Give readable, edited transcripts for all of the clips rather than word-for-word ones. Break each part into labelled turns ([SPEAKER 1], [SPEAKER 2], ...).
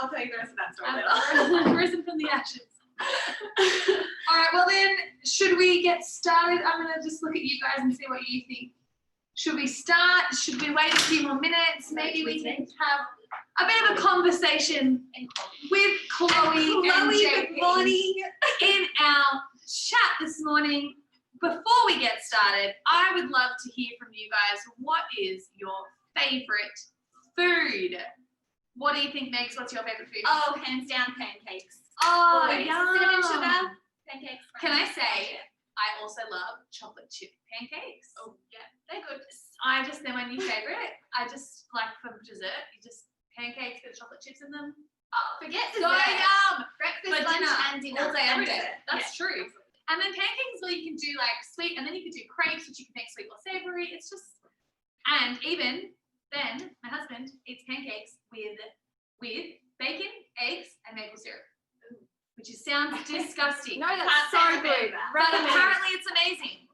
[SPEAKER 1] I'll tell you the rest of that story later.
[SPEAKER 2] Risen from the ashes. All right, well then, should we get started? I'm going to just look at you guys and see what you think. Should we start? Should we wait a few more minutes? Maybe we can have a bit of a conversation with Chloe and JP
[SPEAKER 1] good morning.
[SPEAKER 2] in our chat this morning. Before we get started, I would love to hear from you guys. What is your favorite food? What do you think, Megs? What's your favorite food?
[SPEAKER 1] Oh, hands down, pancakes.
[SPEAKER 2] Oh,
[SPEAKER 1] Always.
[SPEAKER 2] yum.
[SPEAKER 1] Cinnamon sugar, pancakes.
[SPEAKER 2] Can I say, I also love chocolate chip pancakes.
[SPEAKER 1] Oh, yeah, they're good.
[SPEAKER 2] They're my new favorite. I just like for dessert, pancakes with chocolate chips in them.
[SPEAKER 1] Oh, forget
[SPEAKER 2] So
[SPEAKER 1] dessert.
[SPEAKER 2] yum.
[SPEAKER 1] Breakfast,
[SPEAKER 2] For
[SPEAKER 1] lunch,
[SPEAKER 2] dinner.
[SPEAKER 1] and dinner.
[SPEAKER 2] All day, every day.
[SPEAKER 1] Dessert.
[SPEAKER 2] That's true. And then pancakes, well, you can do like sweet, and then you can do crepes, which you can make sweet or savory. It's just, and even Ben, my husband, eats pancakes with bacon, eggs, and maple syrup, which sounds disgusting.
[SPEAKER 3] No, that's so good.
[SPEAKER 2] But apparently it's amazing.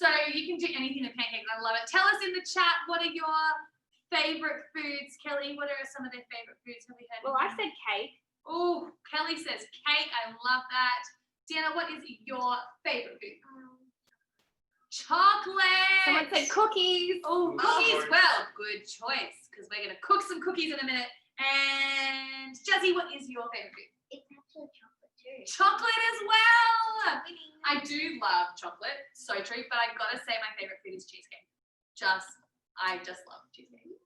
[SPEAKER 2] So you can do anything with pancakes. I love it. Tell us in the chat, what are your favorite foods? Kelly, what are some of their favorite foods? Have we heard?
[SPEAKER 3] Well, I said cake.
[SPEAKER 2] Oh, Kelly says cake. I love that. Deanna, what is your favorite food? Chocolate.
[SPEAKER 3] Someone said cookies.
[SPEAKER 2] Oh, cookies. Well, good choice, because we're going to cook some cookies in a minute. And Jazzy, what is your favorite food?
[SPEAKER 4] It's actually chocolate too.
[SPEAKER 2] Chocolate as well. I do love chocolate, so true, but I've got to say my favorite food is cheesecake. I just love cheesecake.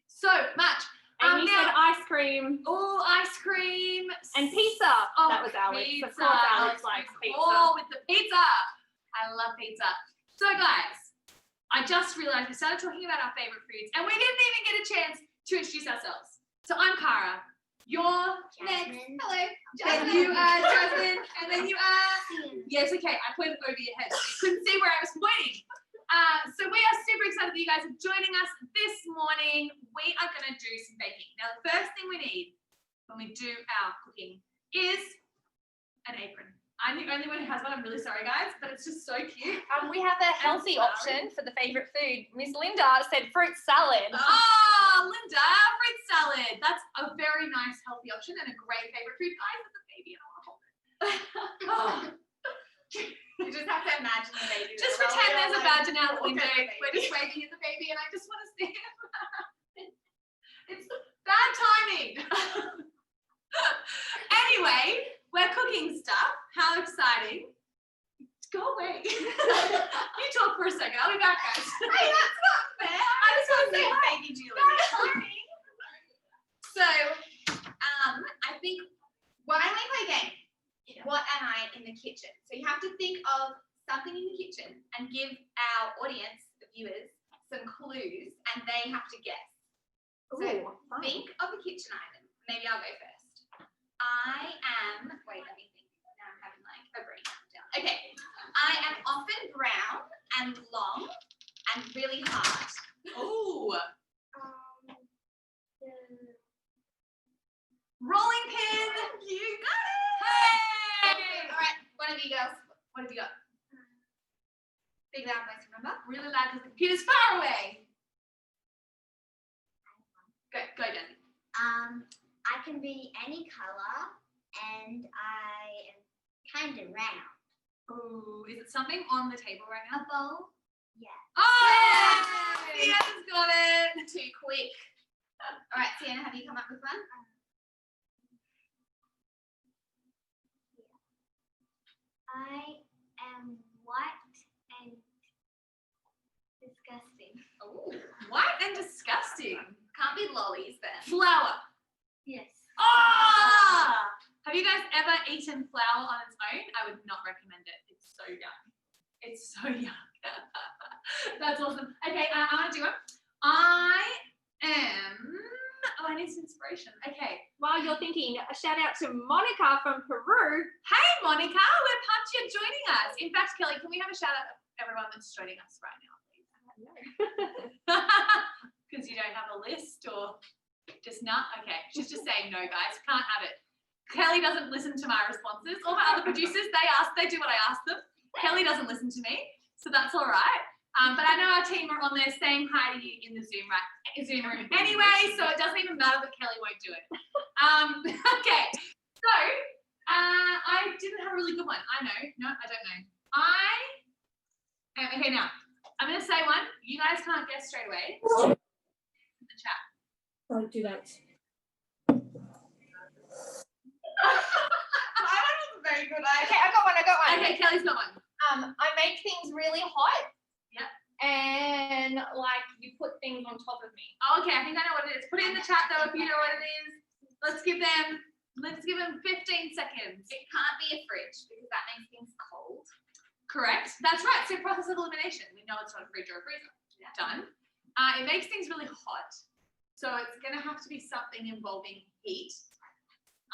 [SPEAKER 2] So much.
[SPEAKER 3] And you said ice cream.
[SPEAKER 2] Oh, ice cream.
[SPEAKER 3] And pizza.
[SPEAKER 2] Oh,
[SPEAKER 3] that was Alex.
[SPEAKER 2] Pizza.
[SPEAKER 3] Of course, Alex likes pizza.
[SPEAKER 2] Oh, with the pizza. I love pizza. So guys, I just realized we started talking about our favorite foods and we didn't even get a chance to introduce ourselves. So I'm Cara. You're
[SPEAKER 4] Jasmine.
[SPEAKER 2] next. Hello. Jasmine. Then you are Jasmine. And then you are... Yes, okay. I pointed over your head so you couldn't see where I was pointing. So we are super excited that you guys are joining us this morning. We are going to do some baking. Now, the first thing we need when we do our cooking is an apron. I'm the only one who has one. I'm really sorry, guys, but it's just so cute.
[SPEAKER 3] We have a healthy option for the favourite food. Miss Linda said fruit salad.
[SPEAKER 2] Oh, Linda, fruit salad. That's a very nice, healthy option and a great favourite food. I have a baby and I want to hold it.
[SPEAKER 1] You just have to imagine the baby.
[SPEAKER 2] Just pretend there's a vagina out the window. We're just waving at the baby and I just want to see it. It's bad timing. Anyway, we're cooking stuff. How exciting. Go away. You talk for a second. I'll be back, guys.
[SPEAKER 1] Hey, that's not fair. I just want to say baby Julie. So, I think, why don't we play a game? Yeah. What am I in the kitchen? So you have to think of something in the kitchen and give our audience, the viewers, some clues and they have to guess. So think of a kitchen item. Maybe I'll go first. I am, wait, let me think. Now I'm having like a brain meltdown. Okay. I am often brown and long and really hard.
[SPEAKER 2] Oh. Rolling pin. You got it. Hey.
[SPEAKER 1] All right. One of you girls. What have you got? Big loud voice, remember?
[SPEAKER 2] Really loud because the computer's far away. Go, Jenny.
[SPEAKER 4] I can be any color and I am kind of round.
[SPEAKER 2] Ooh, is it something on the table right now?
[SPEAKER 4] A bowl? Yeah.
[SPEAKER 2] Oh,
[SPEAKER 1] Yay!
[SPEAKER 2] Sienna's got it.
[SPEAKER 1] Too quick. All right, Sienna, have you come up with one?
[SPEAKER 4] I am white and disgusting.
[SPEAKER 2] Oh, white and disgusting.
[SPEAKER 1] Can't be lollies then.
[SPEAKER 2] Flour.
[SPEAKER 4] Yes.
[SPEAKER 2] Ah! Have you guys ever eaten flour on its own? I would not recommend it. It's so young. It's so young. That's awesome. Okay, I want to do it. I need some inspiration. Okay.
[SPEAKER 3] While you're thinking, a shout out to Monica from Peru.
[SPEAKER 2] Hey, Monica, we're pumped you're joining us. In fact, Kelly, can we have a shout out of everyone that's joining us right now, please? Because you don't have a list or just not? Okay, she's just saying no, guys. Can't have it. Kelly doesn't listen to my responses. All my other producers, they do what I ask them. Kelly doesn't listen to me, so that's all right. But I know our team are on there saying hi to you in the Zoom room anyway, so it doesn't even matter that Kelly won't do it. Okay, so I didn't have a really good one. I know. No, I don't know. Okay, now I'm going to say one. You guys can't guess straight away. In the chat.
[SPEAKER 5] Don't do that.
[SPEAKER 1] I don't have a very good idea.
[SPEAKER 3] Okay, I got one.
[SPEAKER 2] Okay, Kelly's got one.
[SPEAKER 3] I make things really hot.
[SPEAKER 2] Yep.
[SPEAKER 3] And like you put things on top of me.
[SPEAKER 2] Okay, I think I know what it is. Put it in the chat though if you know what it is. Let's give them 15 seconds.
[SPEAKER 1] It can't be a fridge because that makes things cold.
[SPEAKER 2] Correct. That's right. So process of elimination. We know it's not a fridge or a freezer.
[SPEAKER 1] Yeah.
[SPEAKER 2] Done. It makes things really hot. So it's going to have to be something involving heat.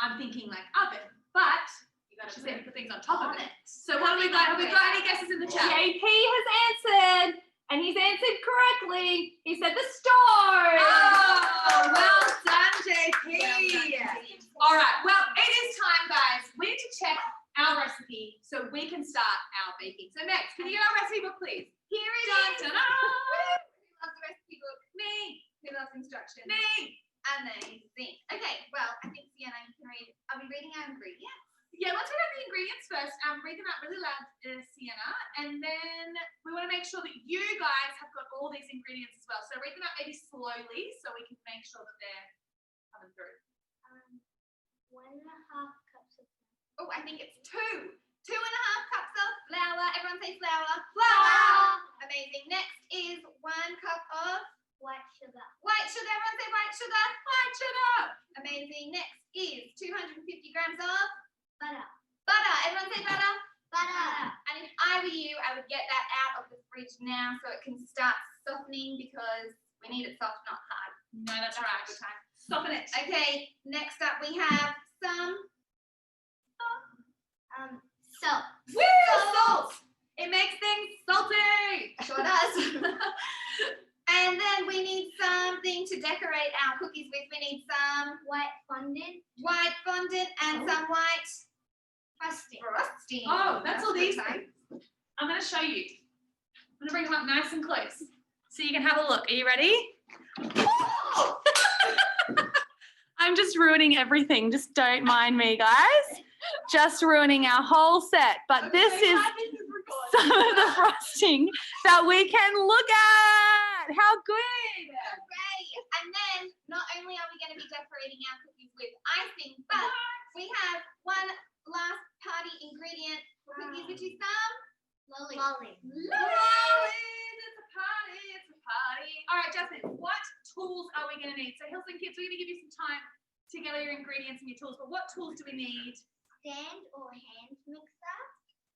[SPEAKER 2] I'm thinking like oven, but you got to put things on top of it. So what have we got? Have we got any guesses in the chat?
[SPEAKER 3] JP has answered, and he's answered correctly. He said the stove.
[SPEAKER 2] Oh, well done, JP.
[SPEAKER 1] Well done.
[SPEAKER 2] All right. Well, it is time, guys. We need to check our recipe so we can start our baking. So next, can you get our recipe book, please?
[SPEAKER 1] Here it is.
[SPEAKER 2] Dun, dun, dun.
[SPEAKER 1] Who loves the recipe book?
[SPEAKER 2] Me.
[SPEAKER 1] Who loves instructions?
[SPEAKER 2] Me.
[SPEAKER 1] Amazing. Okay, well, I think Sienna, you can read. Are we reading our ingredients?
[SPEAKER 2] Yeah, let's read out the ingredients first. Read them out really loud, Sienna, and then we want to make sure that you guys have got all these ingredients as well. So read them out maybe slowly so we can make sure that they're coming through.
[SPEAKER 4] 1.5 cups of
[SPEAKER 1] Oh, I think it's 2.5 cups of flour. Everyone say flour.
[SPEAKER 4] Flour.
[SPEAKER 1] Amazing. Next is 1 cup of
[SPEAKER 4] white sugar.
[SPEAKER 1] white sugar. Everyone say white sugar.
[SPEAKER 2] White sugar.
[SPEAKER 1] Amazing. Next is 250 grams of
[SPEAKER 4] Butter.
[SPEAKER 1] butter. Everyone say butter.
[SPEAKER 4] Butter.
[SPEAKER 1] And if I were you, I would get that out of the fridge now so it can start softening because we need it soft, not hard.
[SPEAKER 2] No, that's right.
[SPEAKER 1] Good time.
[SPEAKER 2] Soften it.
[SPEAKER 1] Okay, next up we have some
[SPEAKER 4] Salt.
[SPEAKER 2] Salt. It makes things salty.
[SPEAKER 1] Sure does. And then we need something to decorate our cookies with. We need some
[SPEAKER 4] White fondant.
[SPEAKER 1] And some white
[SPEAKER 4] Frosting.
[SPEAKER 2] Oh, that's all these
[SPEAKER 1] good time.
[SPEAKER 2] things. I'm going to show you. I'm going to bring them up nice and close so you can have a look. Are you ready? I'm just ruining everything. Just don't mind me, guys. Just ruining our whole set. But this is some of the frosting that we can look at. How good.
[SPEAKER 1] Hooray! And then not only are we going to be decorating our cookies with icing, but we have one last party ingredient for cookies, which is some
[SPEAKER 4] Lolly.
[SPEAKER 2] It's a party. It's a party. All right, Jasmine, what tools are we going to need? So Hillsong Kids, we're going to give you some time to gather your ingredients and your tools, but what tools do we need?
[SPEAKER 4] Stand or hand mixer.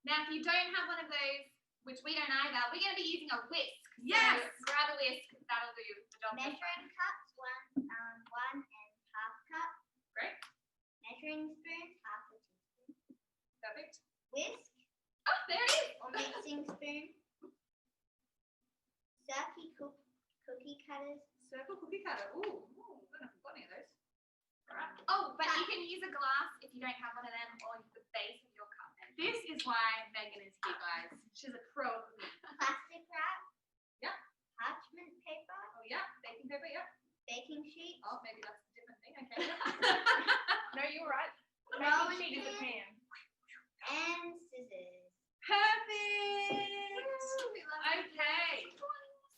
[SPEAKER 1] Now, if you don't have one of those, which we don't either, we're going to be using a whisk.
[SPEAKER 2] Yes.
[SPEAKER 1] So grab a whisk. That'll do the job.
[SPEAKER 4] Measuring cups, 1 1.5 cup.
[SPEAKER 2] Great.
[SPEAKER 4] Measuring spoon, 1/2 teaspoon.
[SPEAKER 2] Perfect.
[SPEAKER 4] Whisk
[SPEAKER 1] Oh, there it is.
[SPEAKER 4] or mixing spoon. Cookie cutters.
[SPEAKER 2] Circle cookie cutter. Ooh, I don't know if we've got any of those. All right.
[SPEAKER 1] Oh, but you can use a glass if you don't have one of them or the base of your cup.
[SPEAKER 2] This is why Megan is here, guys. She's a pro at cooking.
[SPEAKER 4] Plastic wrap.
[SPEAKER 2] Yep.
[SPEAKER 4] Parchment paper.
[SPEAKER 2] Oh, yeah. Baking paper, yep.
[SPEAKER 4] Baking sheet.
[SPEAKER 2] Oh, maybe that's a different thing. Okay.
[SPEAKER 3] No, you were right.
[SPEAKER 4] Rolling
[SPEAKER 3] Baking sheet is a
[SPEAKER 4] pin.
[SPEAKER 3] pan.
[SPEAKER 4] And scissors.
[SPEAKER 2] Perfect. Okay.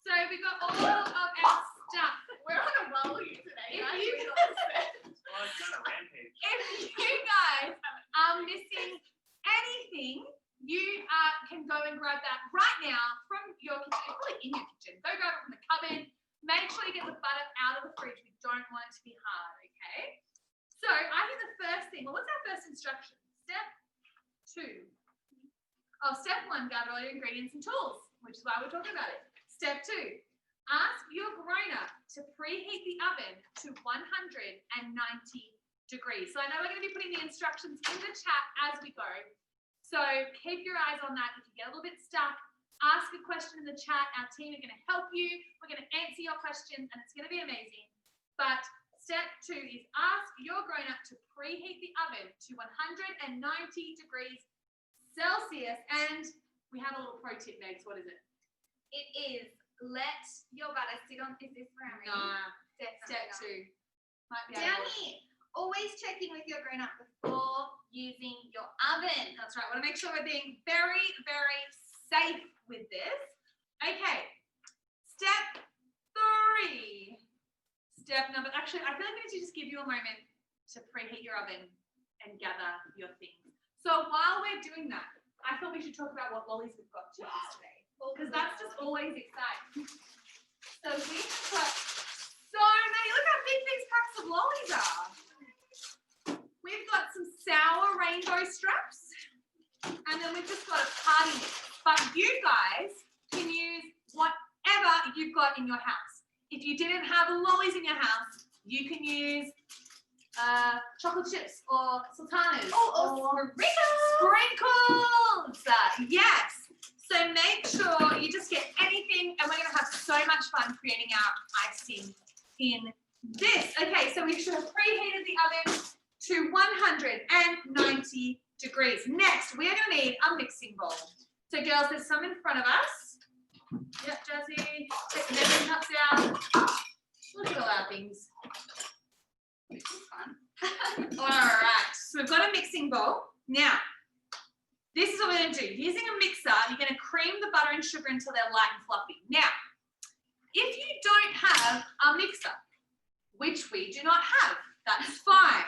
[SPEAKER 2] So we got all of our stuff.
[SPEAKER 1] We're on a roll here today.
[SPEAKER 2] If
[SPEAKER 1] guys.
[SPEAKER 2] you, if you guys are missing anything, you can go and grab that right now from your kitchen. It's probably in your kitchen. Go grab it from the cupboard. Make sure you get the butter out of the fridge. We don't want it to be hard, okay? So I think the first thing, well, what's our first instruction? Step 2. Oh, step 1, gather all your ingredients and tools, which is why we're talking about it. Step 2, ask your grown-up to preheat the oven to 190 degrees. So I know we're going to be putting the instructions in the chat as we go. So keep your eyes on that. If you get a little bit stuck, ask a question in the chat. Our team are going to help you. We're going to answer your questions and it's going to be amazing. But step 2 is ask your grown-up to preheat the oven to 190 degrees Celsius. And we have a little pro tip, Megs. What is it?
[SPEAKER 1] it is let your butter sit on. Is this where I'm reading?
[SPEAKER 2] No.
[SPEAKER 1] Definitely
[SPEAKER 2] Step
[SPEAKER 1] not.
[SPEAKER 2] 2. Might be
[SPEAKER 1] Down
[SPEAKER 2] able to-
[SPEAKER 1] here, always checking with your grown-up before using your oven.
[SPEAKER 2] That's right. Want to make sure we're being very, very safe with this. Okay. Step 3. Step number. Actually, I feel like I need to just give you a moment to preheat your oven and gather your things. So while we're doing that, I thought we should talk about what lollies we've got to use today, because that's just always exciting. So we've got so many. Look how big these packs of lollies are. We've got some sour rainbow straps, and then we've just got a party mix. But you guys can use whatever you've got in your house. If you didn't have lollies in your house, you can use chocolate chips or sultanas
[SPEAKER 1] or
[SPEAKER 2] sprinkles. Yes. So make sure you just get anything, and we're going to have so much fun creating our icing in this. Okay, so we should have preheated the oven to 190 degrees. Next, we are going to need a mixing bowl. So girls, there's some in front of us. Yep, Jazzy, take the measuring cups out. Look at all our things. This is fun. All right, so we've got a mixing bowl. Now, this is what we're going to do. Using a mixer, you're going to cream the butter and sugar until they're light and fluffy. Now, if you don't have a mixer, which we do not have, that's fine.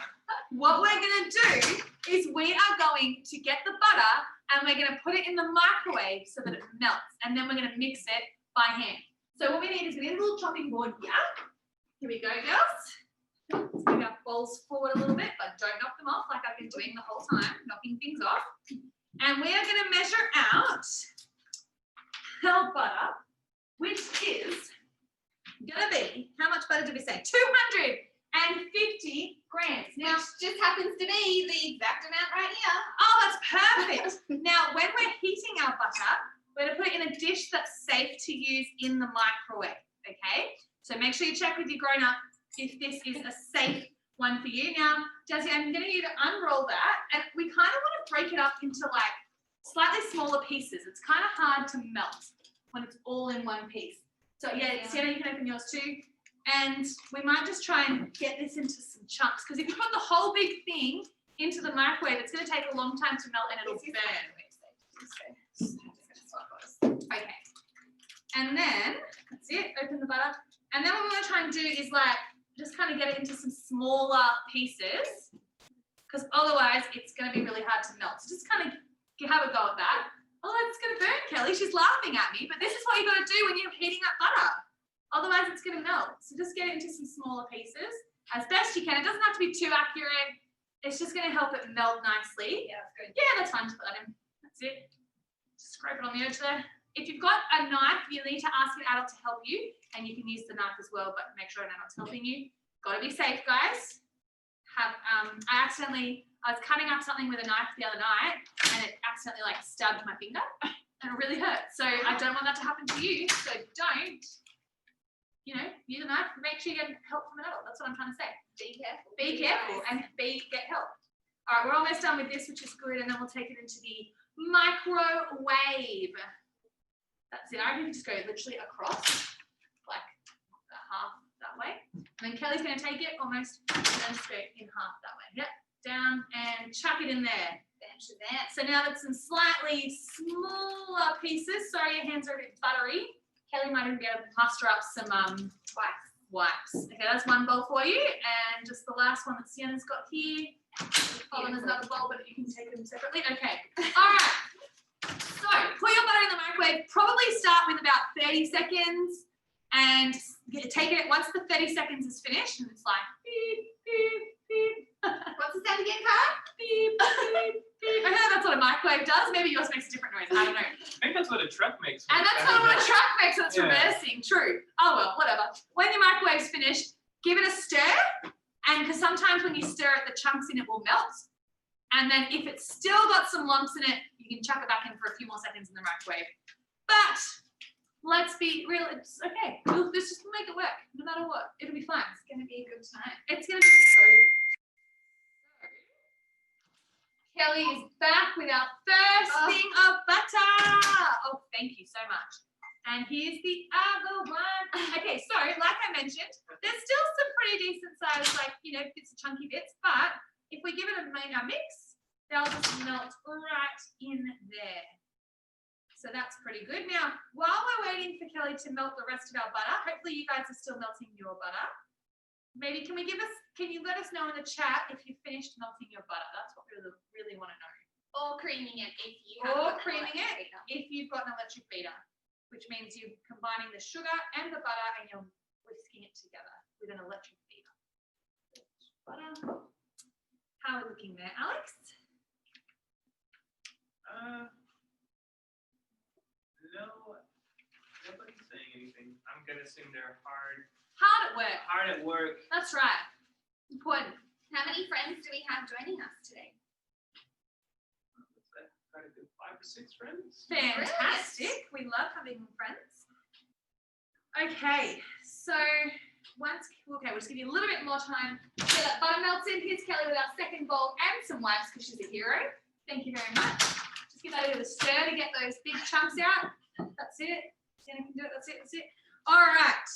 [SPEAKER 2] What we're going to do is we are going to get the butter and we're going to put it in the microwave so that it melts, and then we're going to mix it by hand. So what we need is we need a little chopping board here. Here we go, girls. Let's bring our bowls forward a little bit, but don't knock them off like I've been doing the whole time, knocking things off. And we are going to measure out our butter, which is going to be, how much butter did we say? 250 grams. Now,
[SPEAKER 1] Which just happens to be the exact amount right here.
[SPEAKER 2] oh, that's perfect. Now, when we're heating our butter, we're going to put it in a dish that's safe to use in the microwave, okay? So make sure you check with your grown-up if this is a safe one for you. Now, Jazzy, I'm going to need to unroll that, and we kind of want to break it up into like slightly smaller pieces. It's kind of hard to melt when it's all in one piece. So yeah, Sienna, you can open yours too. And we might just try and get this into some chunks, because if you put the whole big thing into the microwave, it's going to take a long time to melt and it'll burn. Okay. And then, that's it, open the butter. And then what we're going to try and do is like, just kind of get it into some smaller pieces, because otherwise it's going to be really hard to melt. So just kind of have a go at that. Otherwise it's going to burn, Kelly. She's laughing at me, but this is what you got to do when you're heating up butter. Otherwise it's going to melt. So just get it into some smaller pieces as best you can. It doesn't have to be too accurate. It's just going to help it melt nicely.
[SPEAKER 1] Yeah, that's good.
[SPEAKER 2] Yeah, that's fine. Just put that in. That's it. Just scrape it on the edge there. If you've got a knife, you need to ask an adult to help you, and you can use the knife as well, but make sure an adult's helping you. Got to be safe, guys. I was cutting up something with a knife the other night, and it accidentally like stabbed my finger, and it really hurt. So I don't want that to happen to you. So don't, use a knife. Make sure you get help from an adult. That's what I'm trying to say.
[SPEAKER 1] Be careful.
[SPEAKER 2] Be careful and get help. All right, we're almost done with this, which is good, and then we'll take it into the microwave. That's it. I reckon you just go literally across, like half that way. And then Kelly's going to take it almost and then just go in half that way. Yep, down and chuck it in there. So now that's some slightly smaller pieces. Sorry, your hands are a bit buttery. Kelly might even be able to muster up some wipes. Okay, that's one bowl for you. And just the last one that Sienna's got here. Oh, and there's another bowl, but you can take them separately. Okay, all right. So put your butter in the microwave. Probably start with about 30 seconds and take it once the 30 seconds is finished, and it's like beep, beep, beep.
[SPEAKER 1] What's the sound again, Cara?
[SPEAKER 2] Beep, beep, beep. I know that's what a microwave does. Maybe yours makes a different noise. I don't know.
[SPEAKER 5] I think that's what a truck makes.
[SPEAKER 2] And that's not what a truck makes, so it's
[SPEAKER 5] Yeah.
[SPEAKER 2] reversing. True. Oh well, whatever. When your microwave's finished, give it a stir, and because sometimes when you stir it, the chunks in it will melt. And then if it's still got some lumps in it, you can chuck it back in for a few more seconds in the microwave. But let's be real, it's okay. Let's just make it work, no matter what. It'll be fine.
[SPEAKER 1] It's going to be a good time.
[SPEAKER 2] It's going to be so good. Kelly is back with our first thing of butter. Oh, thank you so much. And here's the other one. Okay, so like I mentioned, there's still some pretty decent size, like, bits of chunky bits, but if we give it a mix, they'll just melt right in there. So that's pretty good. Now, while we're waiting for Kelly to melt the rest of our butter, hopefully you guys are still melting your butter. Maybe can you let us know in the chat if you've finished melting your butter? That's what we really want to know.
[SPEAKER 1] Or creaming it if you have
[SPEAKER 2] Or creaming it if you've got an electric beater, which means you're combining the sugar and the butter and you're whisking it together with an electric beater. Butter. How are we looking there, Alex?
[SPEAKER 5] No, nobody's saying anything. I'm gonna assume they're hard
[SPEAKER 2] Hard at work.
[SPEAKER 5] at work.
[SPEAKER 2] That's right. Important.
[SPEAKER 1] How many friends do we have joining us today?
[SPEAKER 5] What's that? Quite a good 5 or 6 friends.
[SPEAKER 2] Fantastic. We love having friends. Okay, so we'll just give you a little bit more time so that butter melts in. Here's Kelly with our second bowl and some wipes because she's a hero. Thank you very much. Just give that a bit of a stir to get those big chunks out. That's it. Sienna can do it. That's it. All right.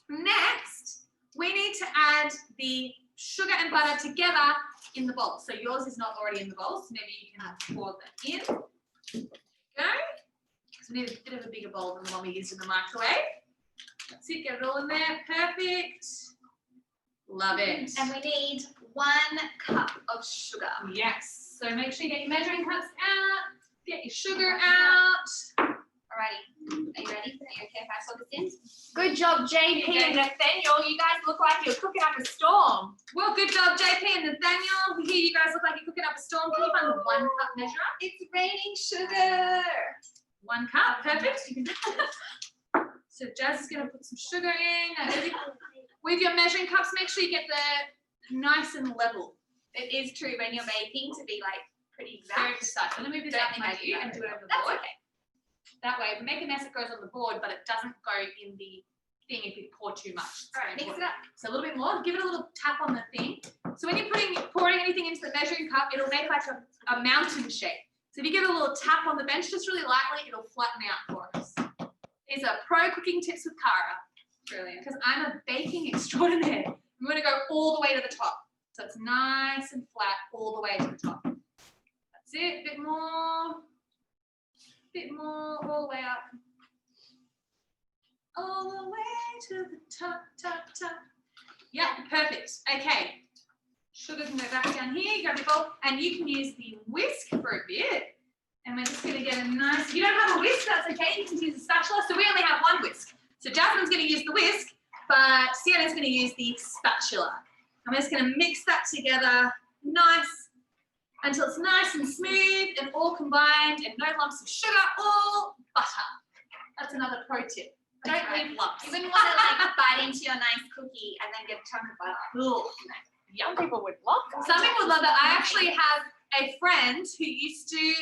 [SPEAKER 2] Next, we need to add the sugar and butter together in the bowl. So yours is not already in the bowl, so maybe you can pour that in. Go. So we need a bit of a bigger bowl than the one we used in the microwave. That's it. Get it all in there. Perfect. Love it.
[SPEAKER 1] And we need 1 cup of sugar.
[SPEAKER 2] Yes. So make sure you get your measuring cups out. Get your sugar out.
[SPEAKER 1] Alrighty. Are you ready? Are you okay if I pour this in?
[SPEAKER 3] Good job, JP and Nathaniel. You guys look like you're cooking up a storm.
[SPEAKER 2] Well, good job, JP and Nathaniel. We hear you guys look like you're cooking up a storm. Can you find the 1 cup measure?
[SPEAKER 1] It's raining sugar.
[SPEAKER 2] 1 cup. Perfect. You can do it. So Jazz is going to put some sugar in. With your measuring cups, make sure you get the nice and level.
[SPEAKER 1] It is true when you're baking to be like pretty
[SPEAKER 2] Very
[SPEAKER 1] exact.
[SPEAKER 2] precise. I'm going to move this out behind you and do it over the
[SPEAKER 1] That's
[SPEAKER 2] board.
[SPEAKER 1] okay.
[SPEAKER 2] That way, if we make a mess, it goes on the board, but it doesn't go in the thing if you pour too much.
[SPEAKER 1] All right, mix it up.
[SPEAKER 2] So a little bit more. Give it a little tap on the thing. So when you're pouring anything into the measuring cup, it'll make like a mountain shape. So if you give it a little tap on the bench, just really lightly, it'll flatten out for us. These are pro cooking tips with Cara.
[SPEAKER 1] Brilliant.
[SPEAKER 2] Because I'm a baking extraordinaire. I'm going to go all the way to the top. So it's nice and flat all the way to the top. That's it. Bit more, all the way up. All the way to the top. Yeah, perfect. Okay. Sugar can go back down here. You grab your bowl, and you can use the whisk for a bit. And we're just going to get a nice, if you don't have a whisk, that's okay. You can use a spatula. So we only have 1 whisk. So Jasmine's going to use the whisk, but Sienna's going to use the spatula. I'm just going to mix that together nice until it's nice and smooth and all combined and no lumps of sugar or butter. That's another pro tip. Don't leave lumps.
[SPEAKER 1] You wouldn't want to like bite into your nice cookie and then get a chunk of butter.
[SPEAKER 2] Ugh.
[SPEAKER 3] Some people would love that.
[SPEAKER 2] Some people would love that. I actually have a friend who used to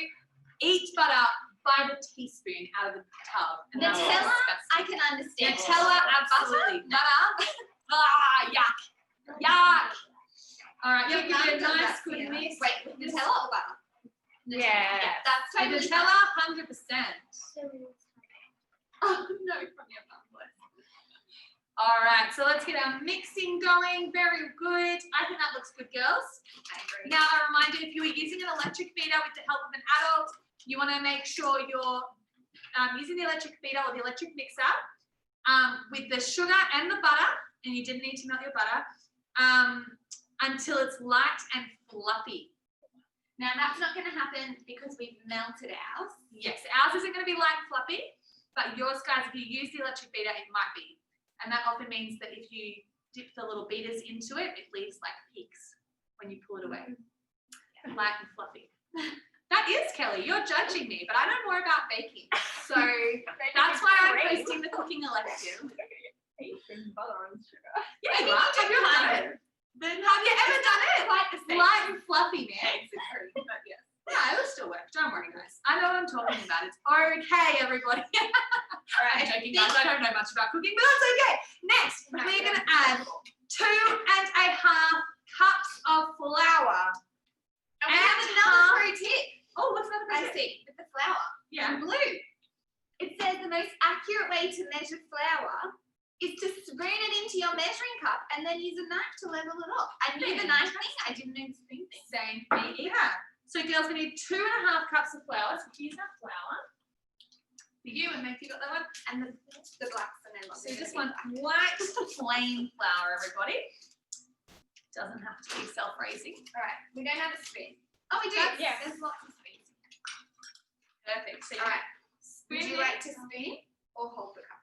[SPEAKER 2] eat butter by the teaspoon out of the tub. And that was
[SPEAKER 1] Nutella,
[SPEAKER 2] disgusting.
[SPEAKER 1] I can understand.
[SPEAKER 2] Nutella, absolutely. Butter. Yuck. Yuck. All right,
[SPEAKER 1] Your
[SPEAKER 2] you give it a
[SPEAKER 1] mum does
[SPEAKER 2] nice
[SPEAKER 1] that,
[SPEAKER 2] good
[SPEAKER 1] Sienna.
[SPEAKER 2] mix.
[SPEAKER 1] Wait, with Nutella or butter?
[SPEAKER 3] Yeah.
[SPEAKER 1] That's
[SPEAKER 2] So
[SPEAKER 1] totally
[SPEAKER 2] Nutella,
[SPEAKER 1] fine.
[SPEAKER 2] 100%. Oh, no, from your mum, bless. All right, so let's get our mixing going. Very good. I think that looks good, girls.
[SPEAKER 1] I agree.
[SPEAKER 2] Now, a reminder, if you are using an electric beater with the help of an adult, you want to make sure you're using the electric beater or the electric mixer with the sugar and the butter, and you didn't need to melt your butter, until it's light and fluffy.
[SPEAKER 1] Now that's not going to happen because we've melted ours.
[SPEAKER 2] Yes, ours isn't going to be light and fluffy, but yours, guys, if you use the electric beater, it might be. And that often means that if you dip the little beaters into it, it leaves like peaks when you pull it away. Light and fluffy. That is, Kelly, you're judging me, but I know more about baking. So that's why I'm hosting the cooking elective.
[SPEAKER 3] Butter and sugar.
[SPEAKER 2] Yeah, you are. Have you ever done it? Have you ever done it?
[SPEAKER 1] Quite the same.
[SPEAKER 2] Light and fluffy, man.
[SPEAKER 1] But yes.
[SPEAKER 2] Yeah, it will still work. Don't worry, guys. I know what I'm talking about. It's okay, everybody.
[SPEAKER 1] All right.
[SPEAKER 2] I'm joking, guys. I don't know much about cooking, but that's okay. Next, we're going to add 2.5 cups of flour.
[SPEAKER 1] And we have another pro tip.
[SPEAKER 2] Oh, what's another
[SPEAKER 1] I
[SPEAKER 2] tip?
[SPEAKER 1] see. With the flour.
[SPEAKER 2] Yeah.
[SPEAKER 1] And blue. It says the most accurate way to measure flour is to spoon it into your measuring cup and then use a knife to level it off. I knew the knife thing, I didn't know the spoon thing.
[SPEAKER 2] Same for me either. So girls, we need 2.5 cups of flour. So here's our flour. For you and Matthew got that one.
[SPEAKER 1] And the black vanilla.
[SPEAKER 2] So you just want white plain flour, everybody. Doesn't have to be self-raising.
[SPEAKER 1] All right, we don't have a spoon. Oh, we do.
[SPEAKER 2] Yeah.
[SPEAKER 1] There's lots of spoons.
[SPEAKER 2] Perfect. So
[SPEAKER 1] All right.
[SPEAKER 2] spoon
[SPEAKER 1] Would you
[SPEAKER 2] it.
[SPEAKER 1] like to spoon or hold the cup?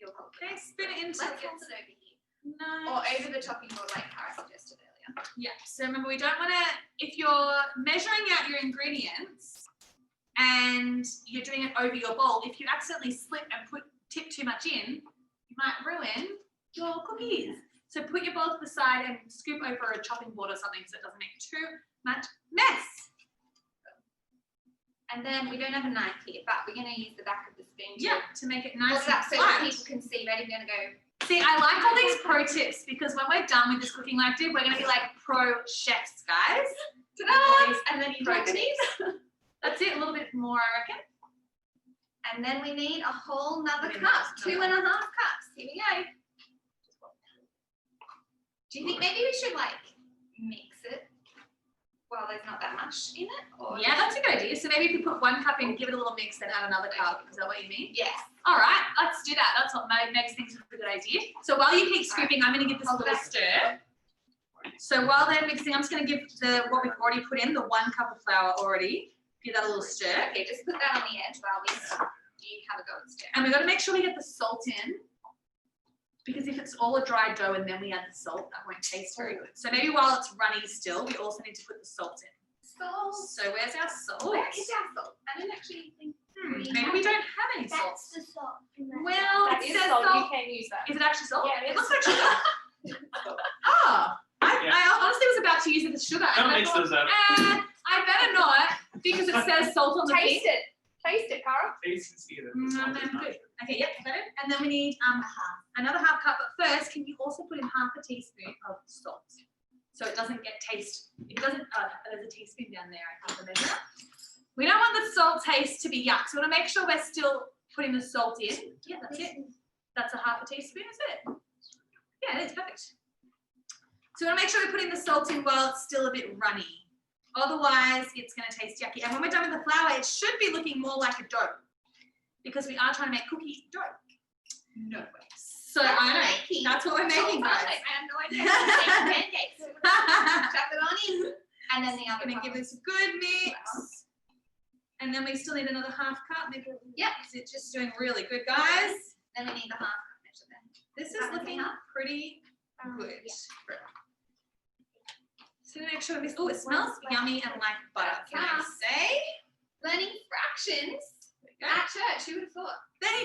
[SPEAKER 1] You'll hold the
[SPEAKER 2] Okay,
[SPEAKER 1] cup.
[SPEAKER 2] spoon it into
[SPEAKER 1] Let's
[SPEAKER 2] it.
[SPEAKER 1] hold it over here.
[SPEAKER 2] No.
[SPEAKER 1] Or over the chopping board like Cara suggested earlier.
[SPEAKER 2] Yeah, so remember we don't want to, if you're measuring out your ingredients and you're doing it over your bowl, if you accidentally slip and tip too much in, you might ruin your cookies. So put your bowl to the side and scoop over a chopping board or something so it doesn't make too much mess.
[SPEAKER 1] And then we don't have a knife here, but we're going to use the back of the spoon
[SPEAKER 2] To make it nice
[SPEAKER 1] What's that
[SPEAKER 2] and
[SPEAKER 1] so that
[SPEAKER 2] flat.
[SPEAKER 1] people can see. Ready? We're going to go.
[SPEAKER 2] See, I like all these pro tips because when we're done with this cooking like did, we're going to be like pro chefs, guys.
[SPEAKER 1] Ta-da! And then you
[SPEAKER 2] Pro
[SPEAKER 1] drop it in.
[SPEAKER 2] tips. That's it, a little bit more, I reckon.
[SPEAKER 1] And then we need a whole nother
[SPEAKER 2] We need
[SPEAKER 1] cup,
[SPEAKER 2] another.
[SPEAKER 1] 2.5 cups. Here we go. Do you think maybe we should like mix it while there's not that much in it? Or
[SPEAKER 2] Yeah, that's a good idea. So maybe if you put 1 cup in, give it a little mix, then add another cup. Is that what you mean?
[SPEAKER 1] Yes.
[SPEAKER 2] All right, let's do that. That's what Meg thinks is a good idea. So while you keep scooping, I'm going to give this a little stir. So while they're mixing, I'm just going to give what we've already put in, the 1 cup of flour already. Give that a little stir.
[SPEAKER 1] Okay, just put that on the edge while you have a go and stir.
[SPEAKER 2] And we've got to make sure we get the salt in. Because if it's all a dry dough and then we add the salt, that won't taste very good. So maybe while it's runny still, we also need to put the salt in.
[SPEAKER 1] Salt.
[SPEAKER 2] So where's our salt?
[SPEAKER 1] Where is our salt? I didn't actually think.
[SPEAKER 2] Maybe we don't have any salt.
[SPEAKER 4] That's the salt. from that.
[SPEAKER 2] Well,
[SPEAKER 3] That
[SPEAKER 2] it
[SPEAKER 3] is
[SPEAKER 2] says
[SPEAKER 3] salt.
[SPEAKER 2] salt.
[SPEAKER 3] You can use that.
[SPEAKER 2] Is it actually salt?
[SPEAKER 3] Yeah,
[SPEAKER 2] It
[SPEAKER 3] it
[SPEAKER 2] looks like sugar. I honestly was about to use it as sugar.
[SPEAKER 5] Don't
[SPEAKER 2] and I
[SPEAKER 5] mix
[SPEAKER 2] thought,
[SPEAKER 5] those up.
[SPEAKER 2] I better not because it says salt on the thing.
[SPEAKER 3] Taste it. Taste it, Cara.
[SPEAKER 5] Taste and see that.
[SPEAKER 2] No, good. Okay, yep, got it. And then we need another half cup. But first, can you also put in half a teaspoon of salt so it doesn't get taste? It doesn't. There's a teaspoon down there. I think the measure. We don't want the salt taste to be yuck, so we want to make sure we're still putting the salt in. Yeah, that's it. That's a half a teaspoon, is it? Yeah, it is perfect. So we want to make sure we're putting the salt in while it's still a bit runny. Otherwise, it's going to taste yucky. And when we're done with the flour, it should be looking more like a dough because we are trying to make cookie dough. No way. So I know, that's what we're making, guys.
[SPEAKER 1] I have no idea. Pancakes. Chuck it on in. And then the other
[SPEAKER 2] I'm going to give this a good mix. And then we still need another half cup. Maybe it's just doing really good, guys.
[SPEAKER 1] Then we need the half cup measure then.
[SPEAKER 2] This is looking pretty good. So make sure this, oh, it smells yummy and like butter, can I say?
[SPEAKER 1] Learning fractions
[SPEAKER 2] There
[SPEAKER 1] at church. Who would have thought?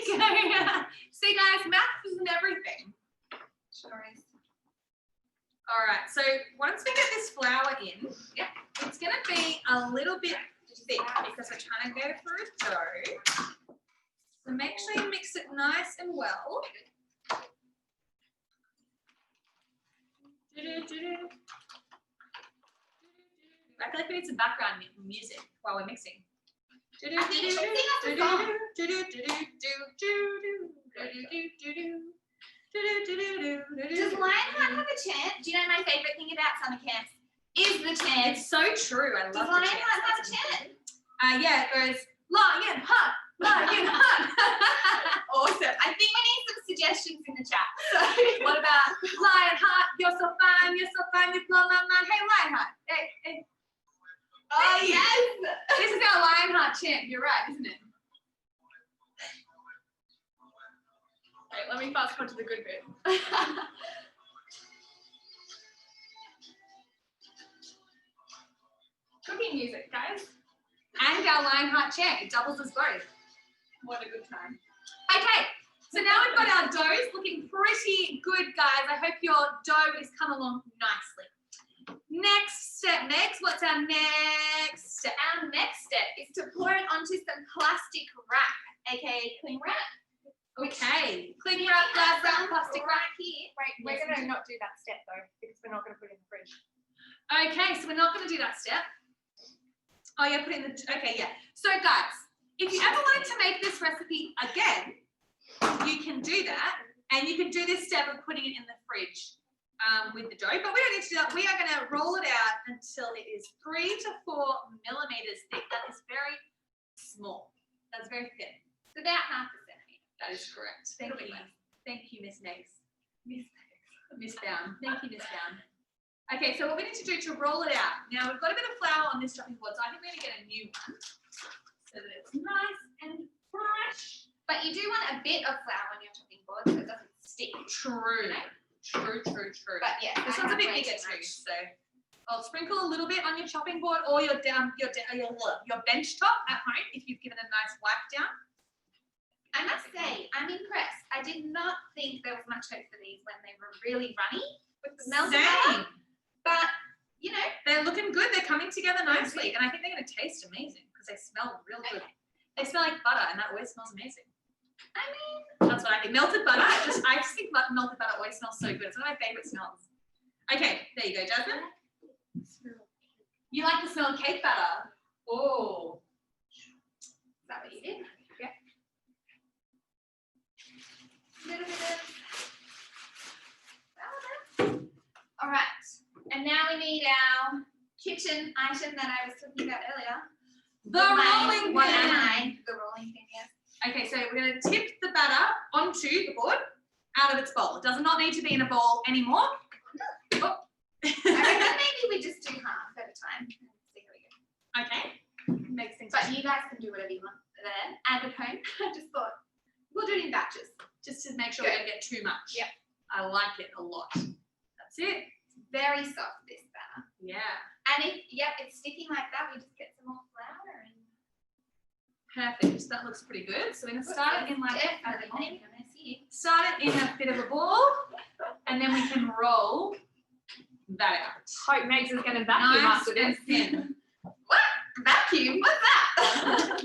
[SPEAKER 2] you go. See, guys, math isn't everything.
[SPEAKER 1] Sure is.
[SPEAKER 2] All right, so once we get this flour in, it's going to be a little bit thick because we're trying to go for a dough. So make sure you mix it nice and well. I feel like we need some background music while we're mixing.
[SPEAKER 1] I think you should sing us a song. Does Lionheart have a chant? Do you know my favourite thing about summer camps is the chant?
[SPEAKER 2] It's so true. I love
[SPEAKER 1] Does
[SPEAKER 2] the
[SPEAKER 1] Lionheart have a
[SPEAKER 2] chant.
[SPEAKER 1] chant?
[SPEAKER 2] Yeah, it goes Lionheart, Lionheart.
[SPEAKER 1] Awesome. I think we need some suggestions in the chat. So
[SPEAKER 2] What about Lionheart? You're so fine, you blow my mind. Hey, Lionheart. Hey.
[SPEAKER 1] oh
[SPEAKER 2] Hey.
[SPEAKER 1] yes.
[SPEAKER 2] This is our Lionheart chant. You're right, isn't it? Wait, let me fast forward to the good bit. Cooking music, guys. And our Lionheart chant. It doubles as both. What a good time. Okay, so now we've got our doughs looking pretty good, guys. I hope your dough has come along nicely. Next step, Megs. What's our next step?
[SPEAKER 1] Our next step is to pour it onto some plastic wrap, aka cling wrap.
[SPEAKER 2] Okay, cling wrap, glass wrap, plastic wrap.
[SPEAKER 1] Right here.
[SPEAKER 3] Wait, we're going to not do that step though, because we're not going to put it in the fridge.
[SPEAKER 2] Okay, so we're not going to do that step. Oh, yeah, put it in the, okay, yeah. So guys, if you ever wanted to make this recipe again, you can do that. And you can do this step of putting it in the fridge with the dough. But we don't need to do that. We are going to roll it out until it is 3 to 4 millimeters thick. That is very small. That's very thin.
[SPEAKER 1] It's about half a centimeter.
[SPEAKER 2] That is correct. Thank you. Thank you, Miss Megs. Miss Bound. Thank you, Miss Bound. Okay, so what we need to do to roll it out. Now, we've got a bit of flour on this chopping board, so I think we're going to get a new one so that it's nice and fresh.
[SPEAKER 1] But you do want a bit of flour on your chopping board so it doesn't stick.
[SPEAKER 2] True.
[SPEAKER 1] But yeah,
[SPEAKER 2] This one's a bit bigger too, so I'll sprinkle a little bit on your chopping board or your bench top at home if you've given a nice wipe down.
[SPEAKER 1] I must say, I'm impressed. I did not think there was much hope for these when they were really runny with the melted butter. But, you know,
[SPEAKER 2] they're looking good. They're coming together nicely, and I think they're going to taste amazing because they smell real good. They smell like butter, and that always smells amazing.
[SPEAKER 1] I mean,
[SPEAKER 2] that's what I think. Melted butter. I just think melted butter always smells so good. It's one of my favorite smells. Okay, there you go, Jasmine. You like the smell of cake batter? Oh.
[SPEAKER 1] Is that what you did?
[SPEAKER 2] Yeah.
[SPEAKER 1] Little bit of powder. All right. And now we need our kitchen item that I was talking about earlier.
[SPEAKER 2] The rolling pin.
[SPEAKER 1] The rolling pin, yes.
[SPEAKER 2] Okay, so we're going to tip the batter onto the board out of its bowl. It does not need to be in a bowl anymore. Oh.
[SPEAKER 1] I reckon maybe we just do half at a time. See how we go.
[SPEAKER 2] Okay. Makes sense.
[SPEAKER 1] But you guys can do whatever you want there and at home. I just thought we'll do it in batches.
[SPEAKER 2] Just to make sure we don't get too much.
[SPEAKER 1] Yep.
[SPEAKER 2] I like it a lot. That's it.
[SPEAKER 1] Very soft, this batter.
[SPEAKER 2] Yeah.
[SPEAKER 1] And if, it's sticking like that, we just get some more flour and
[SPEAKER 2] perfect. That looks pretty good. So we're going to start it in like
[SPEAKER 1] start
[SPEAKER 2] it in a bit of a ball, and then we can roll that out.
[SPEAKER 3] Hope Megs is going to vacuum
[SPEAKER 2] Nice
[SPEAKER 3] after
[SPEAKER 2] and
[SPEAKER 3] this.
[SPEAKER 2] thin.
[SPEAKER 1] What? Vacuum? What's that?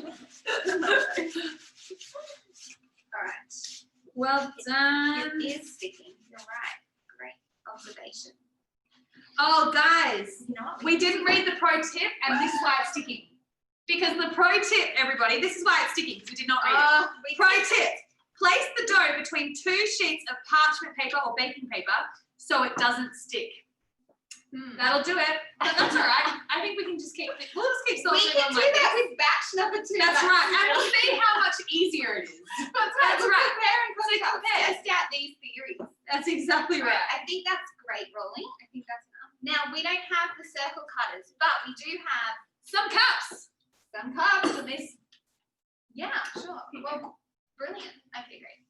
[SPEAKER 1] All right.
[SPEAKER 2] Well done.
[SPEAKER 1] It is sticking. You're right. Great observation.
[SPEAKER 2] Oh, guys,
[SPEAKER 1] You know what?
[SPEAKER 2] we didn't read the pro tip, and this is why it's sticking. Because the pro tip, everybody, this is why it's sticking, because we did not read it. Pro tip, place the dough between 2 sheets of parchment paper or baking paper so it doesn't stick. That'll do it. But that's all right. I think we can just keep, we'll just keep
[SPEAKER 1] We
[SPEAKER 2] solving
[SPEAKER 1] can
[SPEAKER 2] on
[SPEAKER 1] do
[SPEAKER 2] like
[SPEAKER 1] that
[SPEAKER 2] this.
[SPEAKER 1] with batch number 2.
[SPEAKER 2] That's right. And we'll see how much easier it is.
[SPEAKER 1] That's right.
[SPEAKER 2] That's
[SPEAKER 1] We'll
[SPEAKER 2] right.
[SPEAKER 1] compare and
[SPEAKER 2] So
[SPEAKER 1] contrast.
[SPEAKER 2] compare.
[SPEAKER 1] Test out these theories.
[SPEAKER 2] That's exactly right.
[SPEAKER 1] I think that's great rolling. I think that's enough. Now, we don't have the circle cutters, but we do have
[SPEAKER 2] Some cups.
[SPEAKER 1] some cups.
[SPEAKER 2] And this.
[SPEAKER 1] Yeah, sure. Well, brilliant. Okay, great.